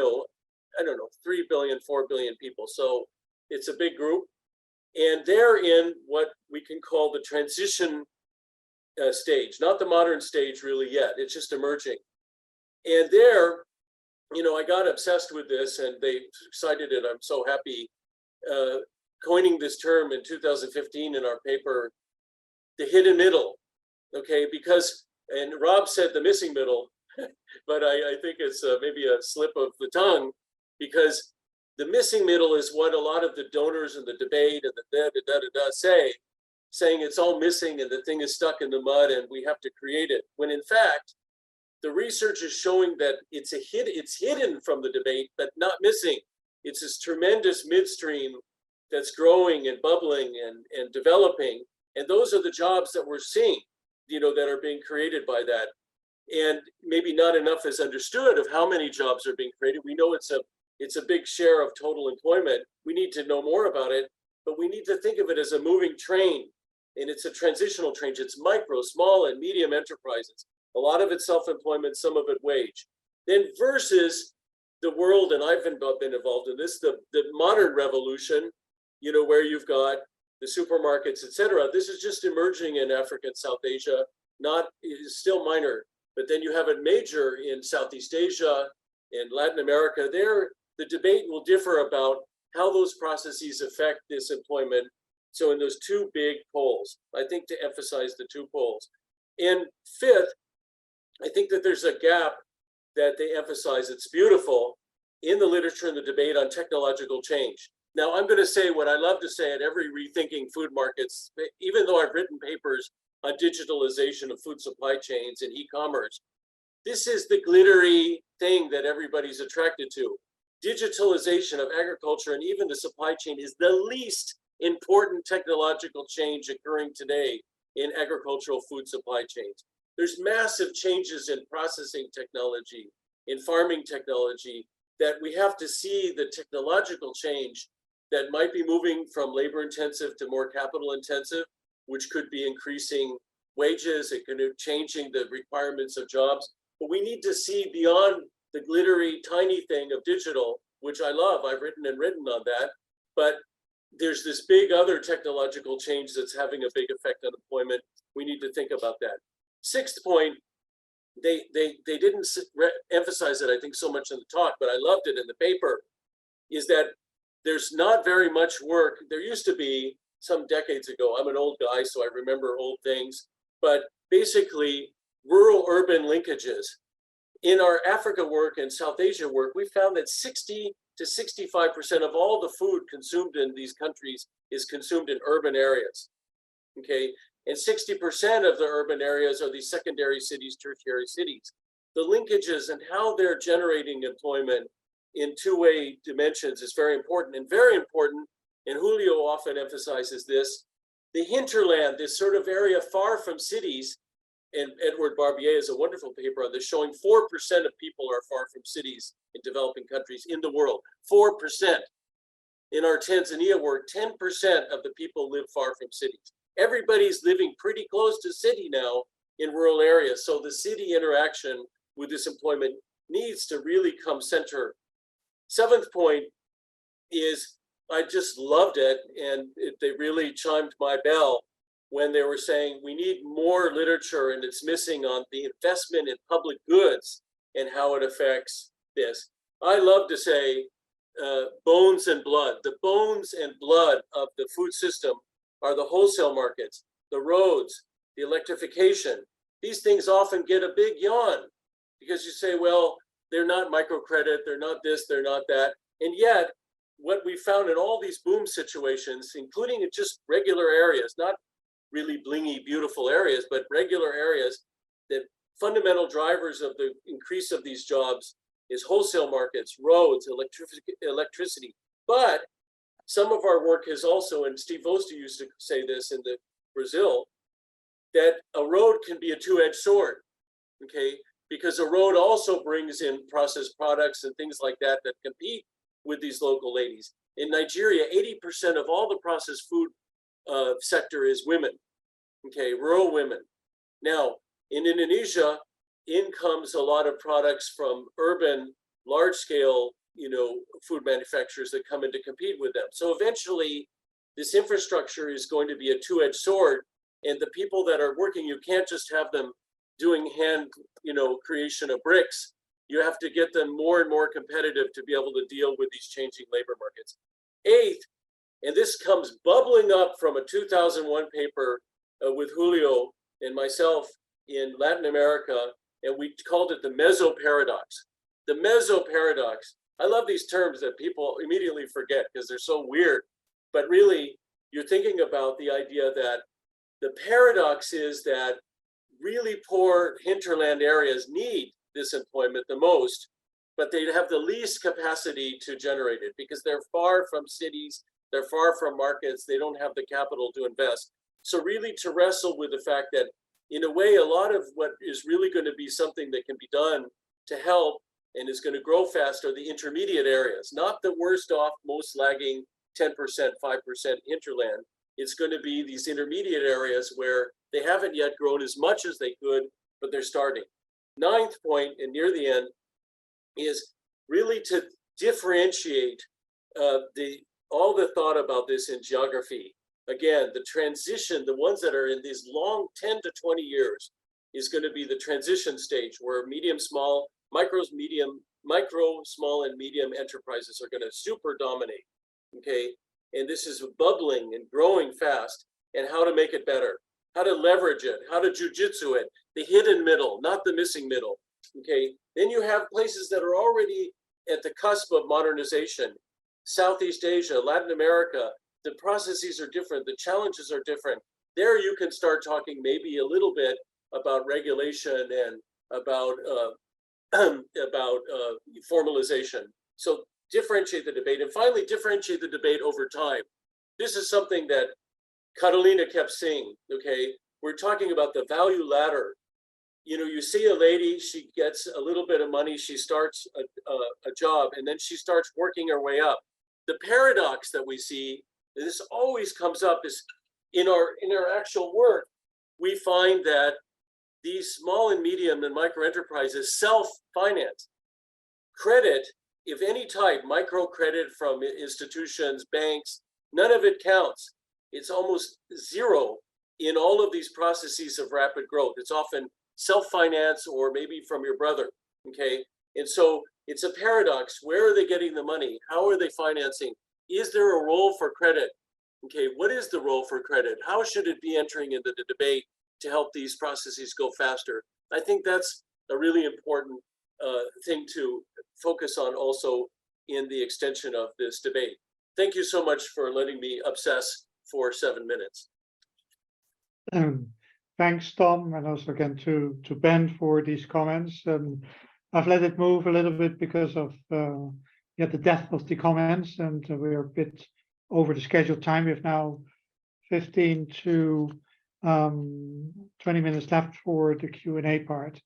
billion, 4 billion people. So it's a big group. And they're in what we can call the transition stage, not the modern stage really yet. It's just emerging. And there, I got obsessed with this and they cited it. I'm so happy coining this term in 2015 in our paper, the hidden middle. Okay, because, and Rob said the missing middle, but I think it's maybe a slip of the tongue, because the missing middle is what a lot of the donors in the debate and the saying it's all missing and the thing is stuck in the mud and we have to create it. When in fact, the research is showing that it's hidden from the debate, but not missing. It's this tremendous midstream that's growing and bubbling and developing. And those are the jobs that we're seeing, that are being created by that. And maybe not enough is understood of how many jobs are being created. We know it's a big share of total employment. We need to know more about it, but we need to think of it as a moving train. And it's a transitional train. It's micro, small, and medium enterprises. A lot of it self-employment, some of it wage. Then versus the world, and I've been involved in this, the modern revolution, where you've got the supermarkets, etc. This is just emerging in Africa and South Asia, it is still minor. But then you have it major in Southeast Asia, in Latin America. There, the debate will differ about how those processes affect this employment. So in those two big poles, I think to emphasize the two poles. And fifth, I think that there's a gap that they emphasize. It's beautiful in the literature and the debate on technological change. Now, I'm going to say what I love to say at every Rethinking Food Markets, even though I've written papers on digitalization of food supply chains and e-commerce, this is the glittery thing that everybody's attracted to. Digitalization of agriculture and even the supply chain is the least important technological change occurring today in agricultural food supply chains. There's massive changes in processing technology, in farming technology, that we have to see the technological change that might be moving from labor intensive to more capital intensive, which could be increasing wages, it could be changing the requirements of jobs. But we need to see beyond the glittery, tiny thing of digital, which I love. I've written on that. But there's this big other technological change that's having a big effect on employment. We need to think about that. Sixth point they didn't emphasize it, I think, so much in the talk, but I loved it in the paper, is that there's not very much work. There used to be some decades ago. I'm an old guy, so I remember old things, but basically rural-urban linkages. In our Africa work and South Asia work, we found that 60 to 65% of all the food consumed in these countries is consumed in urban areas, okay? And 60% of the urban areas are these secondary cities, tertiary cities. The linkages and how they're generating employment in two-way dimensions is very important, and Julio often emphasizes this, the hinterland, this sort of area far from cities, and Edward Barbier has a wonderful paper on this, showing 4% of people are far from cities in developing countries in the world, 4%. In our Tanzania work, 10% of the people live far from cities. Everybody's living pretty close to city now in rural areas. So the city interaction with this employment needs to really come center. Seventh point is, I just loved it, and they really chimed my bell when they were saying we need more literature, and it's missing on the investment in public goods and how it affects this. I love to say bones and blood. The bones and blood of the food system are the wholesale markets, the roads, the electrification. These things often get a big yawn because you say, well, they're not microcredit, they're not this, they're not that. And yet, what we found in all these boom situations, including in just regular areas, not really blingy, beautiful areas, but regular areas, that fundamental drivers of the increase of these jobs is wholesale markets, roads, electricity. But some of our work has also, and Steve Vosta used to say this in Brazil, that a road can be a two-edged sword, okay? Because a road also brings in processed products and things like that that compete with these local ladies. In Nigeria, 80% of all the processed food sector is women, okay, rural women. Now, in Indonesia, in comes a lot of products from urban, large-scale, food manufacturers that come in to compete with them. So eventually, this infrastructure is going to be a two-edged sword, and the people that are working, you can't just have them doing hand, creation of bricks. You have to get them more and more competitive to be able to deal with these changing labor markets. Eighth, and this comes bubbling up from a 2001 paper with Julio and myself in Latin America, and we called it the meso paradox. The meso paradox. I love these terms that people immediately forget because they're so weird, but really you're thinking about the idea that the paradox is that really poor hinterland areas need this employment the most, but they have the least capacity to generate it because they're far from cities, they're far from markets, they don't have the capital to invest. So really to wrestle with the fact that in a way, a lot of what is really going to be something that can be done to help and is going to grow fast are the intermediate areas, not the worst off, most lagging 10%, 5% hinterland. It's going to be these intermediate areas where they haven't yet grown as much as they could, but they're starting. Ninth point, and near the end, is really to differentiate all the thought about this in geography. Again, the transition, the ones that are in these long 10 to 20 years is going to be the transition stage where medium, small, micro, small, and medium enterprises are going to super dominate, okay? And this is bubbling and growing fast, and how to make it better, how to leverage it, how to jujitsu it, the hidden middle, not the missing middle, okay? Then you have places that are already at the cusp of modernization, Southeast Asia, Latin America. The processes are different, the challenges are different. There you can start talking maybe a little bit about regulation and about formalization. So differentiate the debate, and finally differentiate the debate over time. This is something that Carolina kept saying, okay? We're talking about the value ladder. You see a lady, she gets a little bit of money, she starts a job, and then she starts working her way up. The paradox that we see, and this always comes up, is in our actual work, we find that these small and medium and micro enterprises self-finance. Credit, if any type, microcredit from institutions, banks, none of it counts. It's almost zero in all of these processes of rapid growth. It's often self-finance or maybe from your brother, okay? And so it's a paradox. Where are they getting the money? How are they financing? Is there a role for credit? Okay, what is the role for credit? How should it be entering into the debate to help these processes go faster? I think that's a really important thing to focus on also in the extension of this debate. Thank you so much for letting me obsess for 7 minutes. Thanks, Tom, and also again to Ben for these comments. I've let it move a little bit because of the depth of the comments, and we're a bit over the scheduled time. We have now 15 to 20 minutes left for the Q&A part.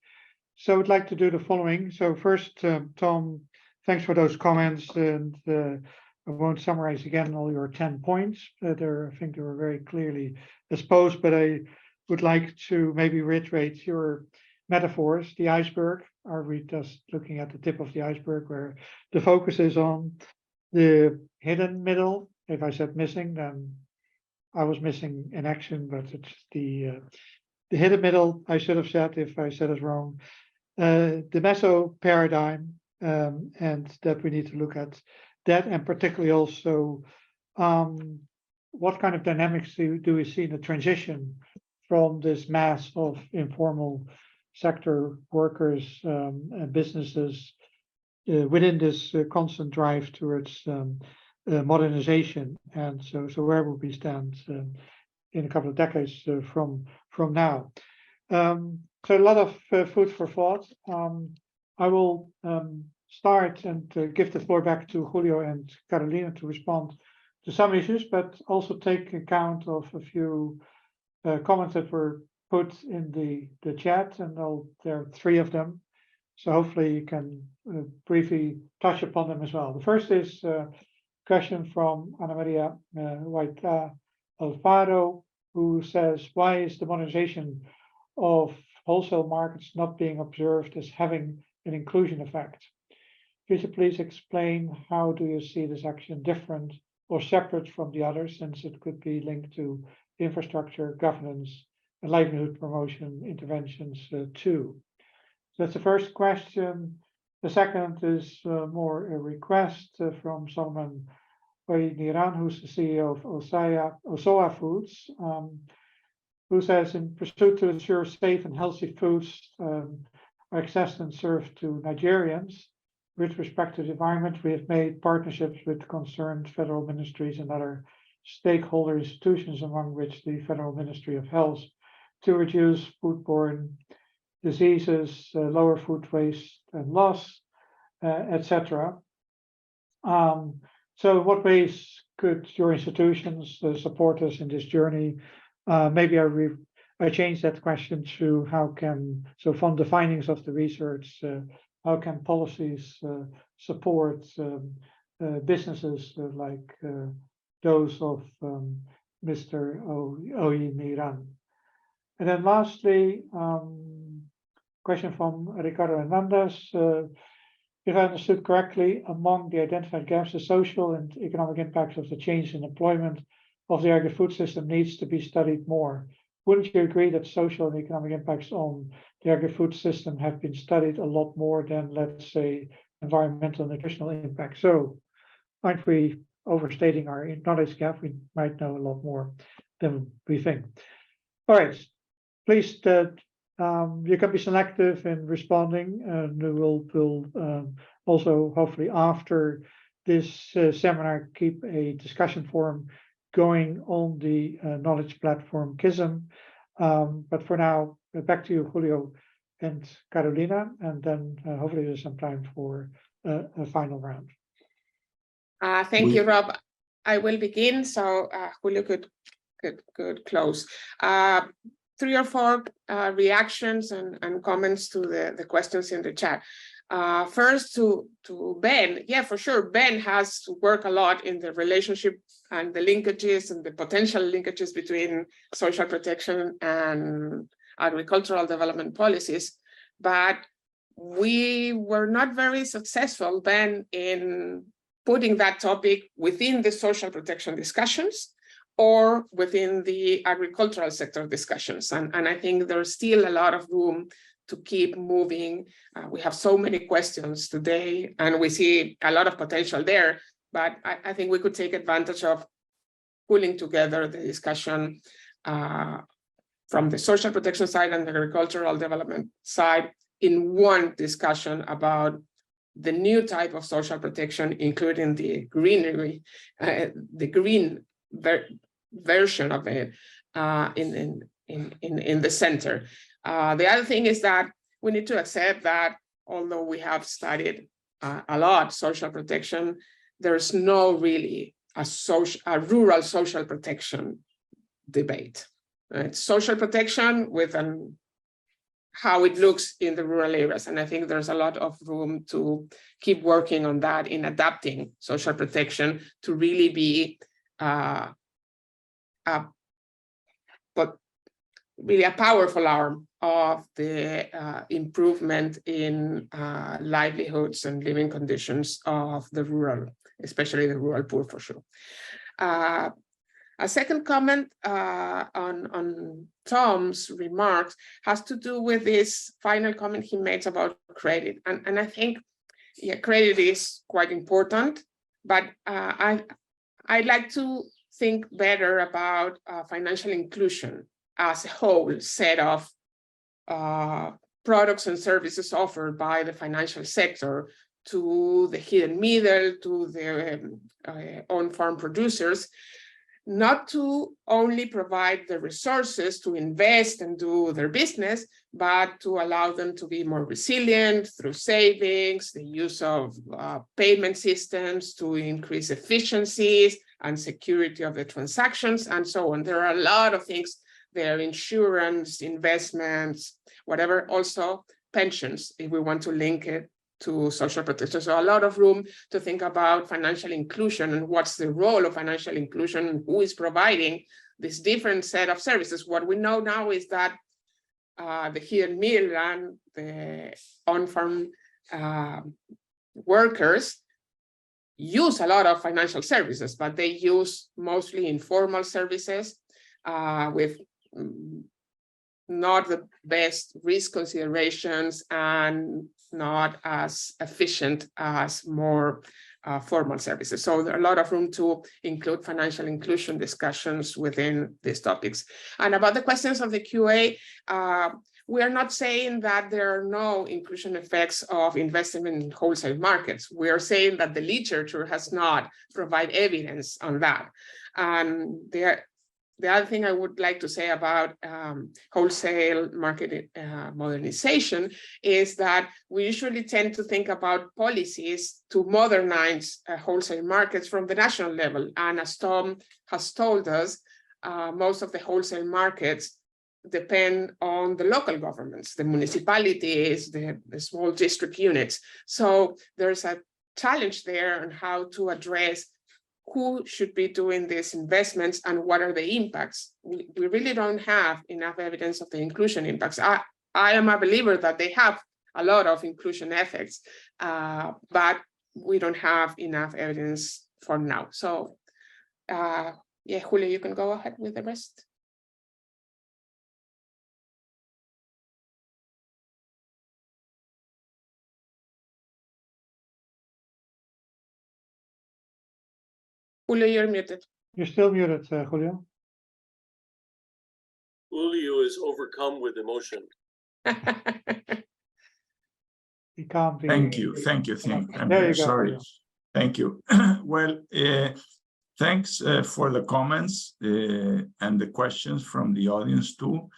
So I would like to do the following. So first, Tom, thanks for those comments, and I won't summarize again all your 10 points. I think they were very clearly exposed, but I would like to maybe reiterate your metaphors. The iceberg, are we just looking at the tip of the iceberg, where the focus is on the hidden middle? If I said missing, then I was missing in action, but it's the hidden middle, I should have said, if I said it wrong. The meso paradigm, and that we need to look at that, and particularly also what kind of dynamics do we see in the transition from this mass of informal sector workers and businesses within this constant drive towards modernization, and so where will we stand in a couple of decades from now? So a lot of food for thought. I will start and give the floor back to Julio and Carolina to respond to some issues, but also take account of a few comments that were put in the chat, and there are 3 of them. So hopefully you can briefly touch upon them as well. The first is a question from Ana Maria White Alfaro, who says, why is the modernization of wholesale markets not being observed as having an inclusion effect? Could you please explain how do you see this action different or separate from the others, since it could be linked to infrastructure, governance, and livelihood promotion interventions too? So that's the first question. The second is more a request from someone, Niran, who's the CEO of Osoa Foods, who says, in pursuit to ensure safe and healthy foods are accessed and served to Nigerians, with respect to the environment, we have made partnerships with concerned federal ministries and other stakeholder institutions, among which the Federal Ministry of Health, to reduce foodborne diseases, lower food waste and loss, etc. So what ways could your institutions support us in this journey? Maybe I changed that question to how can, so from the findings of the research, how can policies support businesses like those of Mr. Niran? And then lastly, question from Ricardo Hernandez. If I understood correctly, among the identified gaps, the social and economic impacts of the change in employment of the agri-food system needs to be studied more. Wouldn't you agree that social and economic impacts on the agri-food system have been studied a lot more than, let's say, environmental and nutritional impact? So aren't we overstating our knowledge gap? We might know a lot more than we think. All right, please, you can be selective in responding, and we'll also, hopefully after this seminar, keep a discussion forum going on the knowledge platform KISM. But for now, back to you, Julio and Carolina, and then hopefully there's some time for a final round. Thank you, Rob. I will begin, so Julio could close. 3 or 4 reactions and comments to the questions in the chat. First to Ben. Yeah, for sure, Ben has to work a lot in the relationship and the linkages and the potential linkages between social protection and agricultural development policies. But we were not very successful, Ben, in putting that topic within the social protection discussions, or within the agricultural sector discussions. And I think there's still a lot of room to keep moving. We have so many questions today, and we see a lot of potential there, but I think we could take advantage of pulling together the discussion from the social protection side and the agricultural development side in one discussion about the new type of social protection, including the greenery, the green version of it in the center. The other thing is that we need to accept that although we have studied a lot social protection, there's no really a rural social protection debate. Right? Social protection with how it looks in the rural areas. And I think there's a lot of room to keep working on that in adapting social protection to really be really a powerful arm of the improvement in livelihoods and living conditions of the rural, especially the rural poor for sure. A second comment on Tom's remarks has to do with this final comment he made about credit. And I think, yeah, credit is quite important, but I'd like to think better about financial inclusion as a whole set of products and services offered by the financial sector to the hidden middle, to the on-farm producers, not to only provide the resources to invest and do their business, but to allow them to be more resilient through savings, the use of payment systems to increase efficiencies and security of the transactions, and so on. There are a lot of things there, insurance, investments, whatever, also pensions, if we want to link it to social protection. So a lot of room to think about financial inclusion and what's the role of financial inclusion and who is providing this different set of services. What we know now is that the hidden middle and the on-farm workers use a lot of financial services, but they use mostly informal services with not the best risk considerations and not as efficient as more formal services. So there are a lot of room to include financial inclusion discussions within these topics. And about the questions of the QA, we are not saying that there are no inclusion effects of investment in wholesale markets. We are saying that the literature has not provided evidence on that. And the other thing I would like to say about wholesale market modernization is that we usually tend to think about policies to modernize wholesale markets from the national level. And as Tom has told us, most of the wholesale markets depend on the local governments, the municipalities, the small district units. So there's a challenge there on how to address who should be doing these investments and what are the impacts. We really don't have enough evidence of the inclusion impacts. I am a believer that they have a lot of inclusion effects, but we don't have enough evidence for now. So yeah, Julio, you can go ahead with the rest. Julio, you're muted. You're still muted, Julio. Julio is overcome with emotion. He can't be. Thank you. I'm There very you go, sorry. Julio. Thank you. Well, thanks for the comments and the questions from the audience too.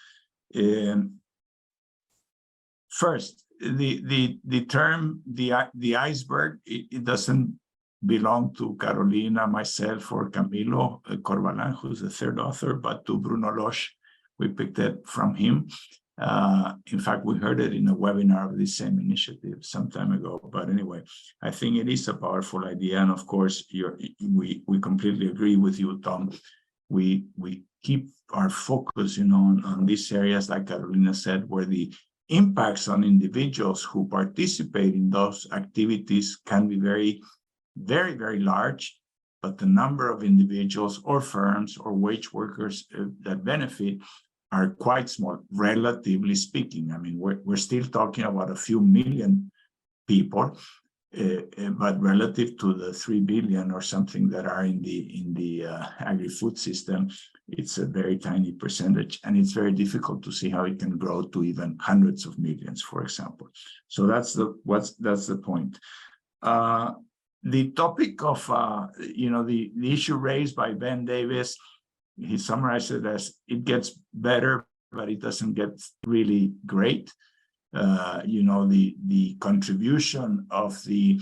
First, the term the iceberg, it doesn't belong to Carolina, myself, or Camilo Corbalan, who's the third author, but to Bruno Losch. We picked it from him. In fact, we heard it in a webinar of the same initiative some time ago. But anyway, I think it is a powerful idea. And of course, we completely agree with you, Tom. We keep our focus, on these areas, like Carolina said, where the impacts on individuals who participate in those activities can be very, very, very large. but the number of individuals or firms or wage workers that benefit are quite small, relatively speaking. I mean, we're still talking about a few million people, but relative to the 3 billion or something that are in the agri-food system, it's a very tiny percentage, and it's very difficult to see how it can grow to even hundreds of millions, for example. So that's the point. The topic of the issue raised by Ben Davis, he summarized it as it gets better, but it doesn't get really great. The contribution of the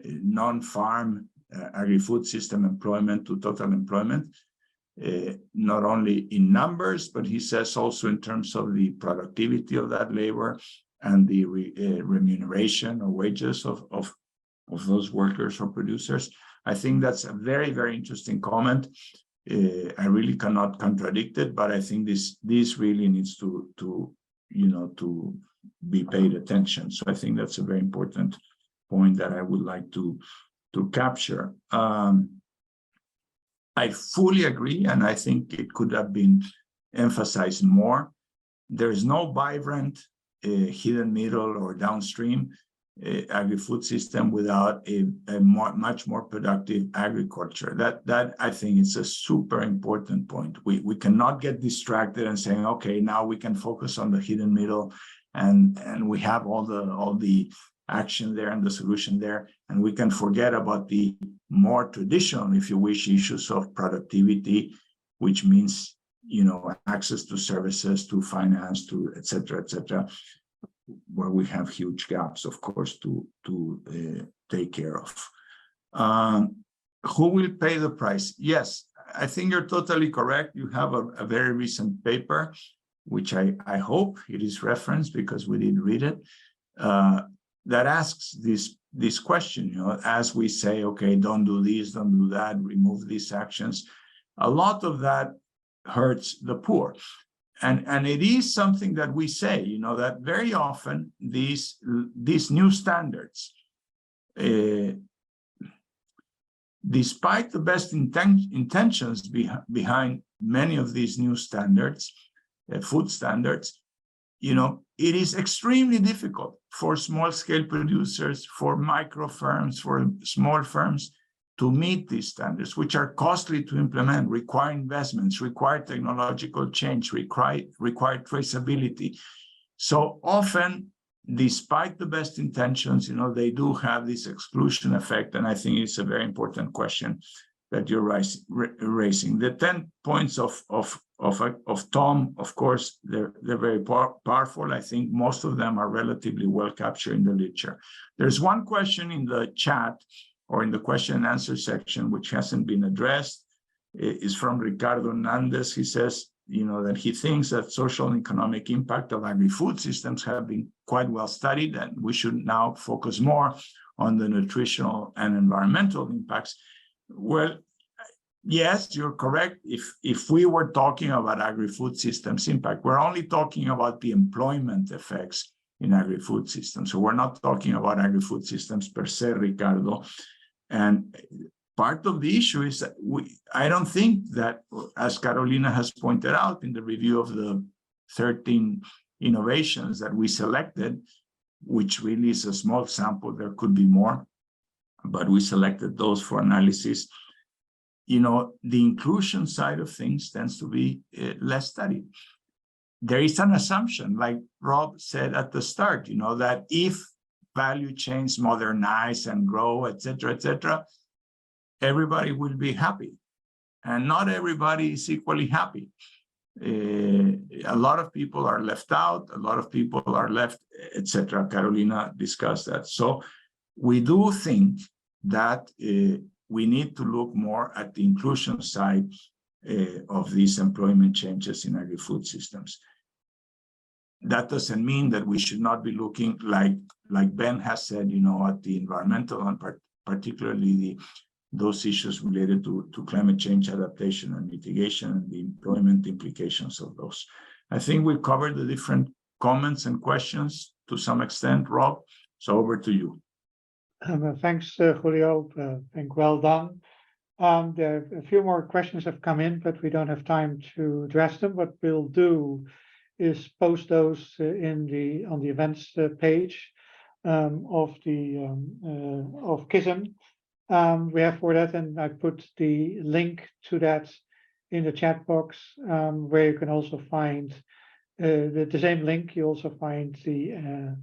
non-farm agri-food system employment to total employment, not only in numbers, but he says also in terms of the productivity of that labor and the remuneration or wages of those workers or producers. I think that's a very, very interesting comment. I really cannot contradict it, but I think this really needs to be paid attention. So I think that's a very important point that I would like to capture. I fully agree, and I think it could have been emphasized more. There is no vibrant hidden middle or downstream agri-food system without a much more productive agriculture. That I think is a super important point. We cannot get distracted and saying, okay, now we can focus on the hidden middle, and we have all the action there and the solution there, and we can forget about the more traditional, if you wish, issues of productivity, which means access to services, to finance, to et cetera, where we have huge gaps, of course, to take care of. Who will pay the price? Yes, I think you're totally correct. You have a very recent paper, which I hope it is referenced because we did read it, that asks this question, as we say, okay, don't do this, don't do that, remove these actions. A lot of that hurts the poor. And it is something that we say, that very often these new standards, despite the best intentions behind many of these new standards, food standards, it is extremely difficult for small-scale producers, for micro firms, for small firms to meet these standards, which are costly to implement, require investments, require technological change, require traceability. So often, despite the best intentions, they do have this exclusion effect, and I think it's a very important question that you're raising. The 10 points of Tom, of course, they're very powerful. I think most of them are relatively well captured in the literature. There's one question in the chat or in the question and answer section, which hasn't been addressed. Is from Ricardo Hernandez. He says, that he thinks that social and economic impact of agri-food systems have been quite well studied, and we should now focus more on the nutritional and environmental impacts. Well, yes, you're correct. If we were talking about agri-food systems impact, we're only talking about the employment effects in agri-food systems. So we're not talking about agri-food systems per se, Ricardo. And part of the issue is that I don't think that, as Carolina has pointed out in the review of the 13 innovations that we selected, which really is a small sample, there could be more, but we selected those for analysis. The inclusion side of things tends to be less studied. There is an assumption, like Rob said at the start, that if value chains modernize and grow, et cetera, everybody will be happy. And not everybody is equally happy. A lot of people are left out, a lot of people are left, et cetera. Carolina discussed that. So we do think that we need to look more at the inclusion side of these employment changes in agri-food systems. That doesn't mean that we should not be looking, like Ben has said, at the environmental and particularly those issues related to climate change adaptation and mitigation and the employment implications of those. I think we covered the different comments and questions to some extent, Rob. So over to you. Thanks, Julio. I think well done. There are a few more questions have come in, but we don't have time to address them. What we'll do is post those on the events page of KISM. We have for that, and I put the link to that in the chat box, where you can also find the same link. You also find the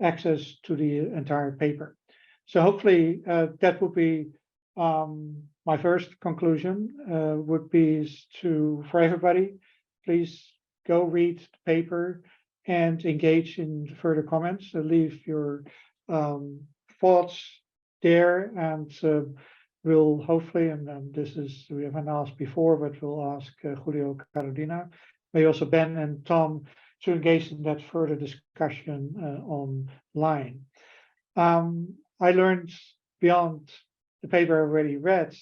access to the entire paper. So hopefully that would be my first conclusion. Would be for everybody, please go read the paper and engage in further comments. Leave your thoughts there, and we'll hopefully, and this is, we haven't asked before, but we'll ask Julio, Carolina, maybe also Ben and Tom, to engage in that further discussion online. I learned beyond the paper I already read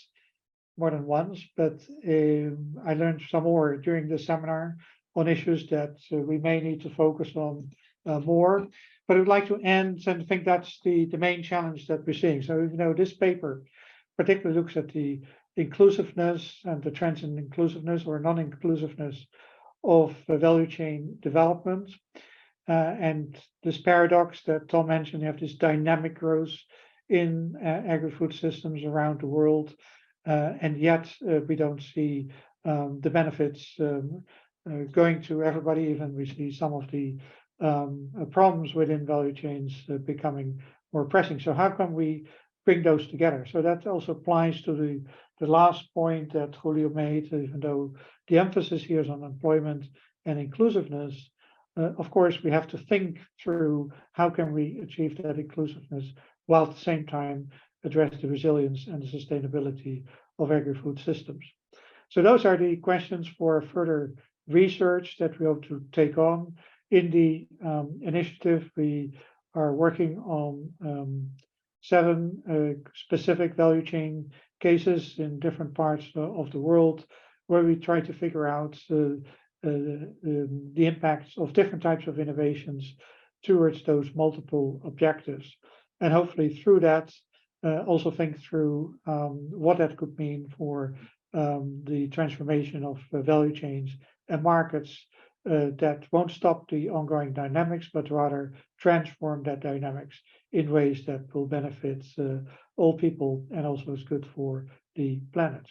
more than once, but I learned some more during the seminar on issues that we may need to focus on more. But I'd like to end, and I think that's the main challenge that we're seeing. So even though this paper particularly looks at the inclusiveness and the trends in inclusiveness or non-inclusiveness of value chain development, and this paradox that Tom mentioned, you have this dynamic growth in agri-food systems around the world, and yet we don't see the benefits going to everybody. Even we see some of the problems within value chains becoming more pressing. So how can we bring those together? So that also applies to the last point that Julio made, even though the emphasis here is on employment and inclusiveness. Of course, we have to think through how can we achieve that inclusiveness while at the same time address the resilience and the sustainability of agri-food systems. So those are the questions for further research that we hope to take on. In the initiative, we are working on 7 specific value chain cases in different parts of the world, where we try to figure out the impacts of different types of innovations towards those multiple objectives. And hopefully through that, also think through what that could mean for the transformation of value chains and markets that won't stop the ongoing dynamics, but rather transform that dynamics in ways that will benefit all people and also is good for the planet.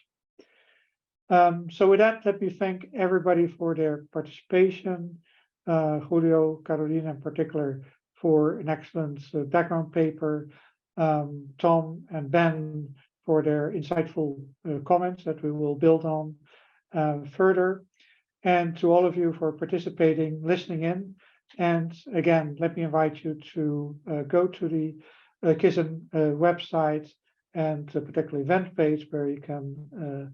So with that, let me thank everybody for their participation. Julio, Carolina in particular, for an excellent background paper. Tom and Ben for their insightful comments that we will build on further. And to all of you for participating, listening in. And again, let me invite you to go to the KISM website and particularly event page, where you can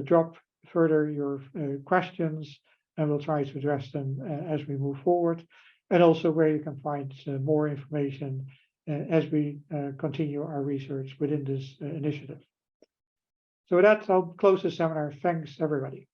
drop further your questions, and we'll try to address them as we move forward. And also where you can find more information as we continue our research within this initiative. So with that, I'll close the seminar. Thanks, everybody.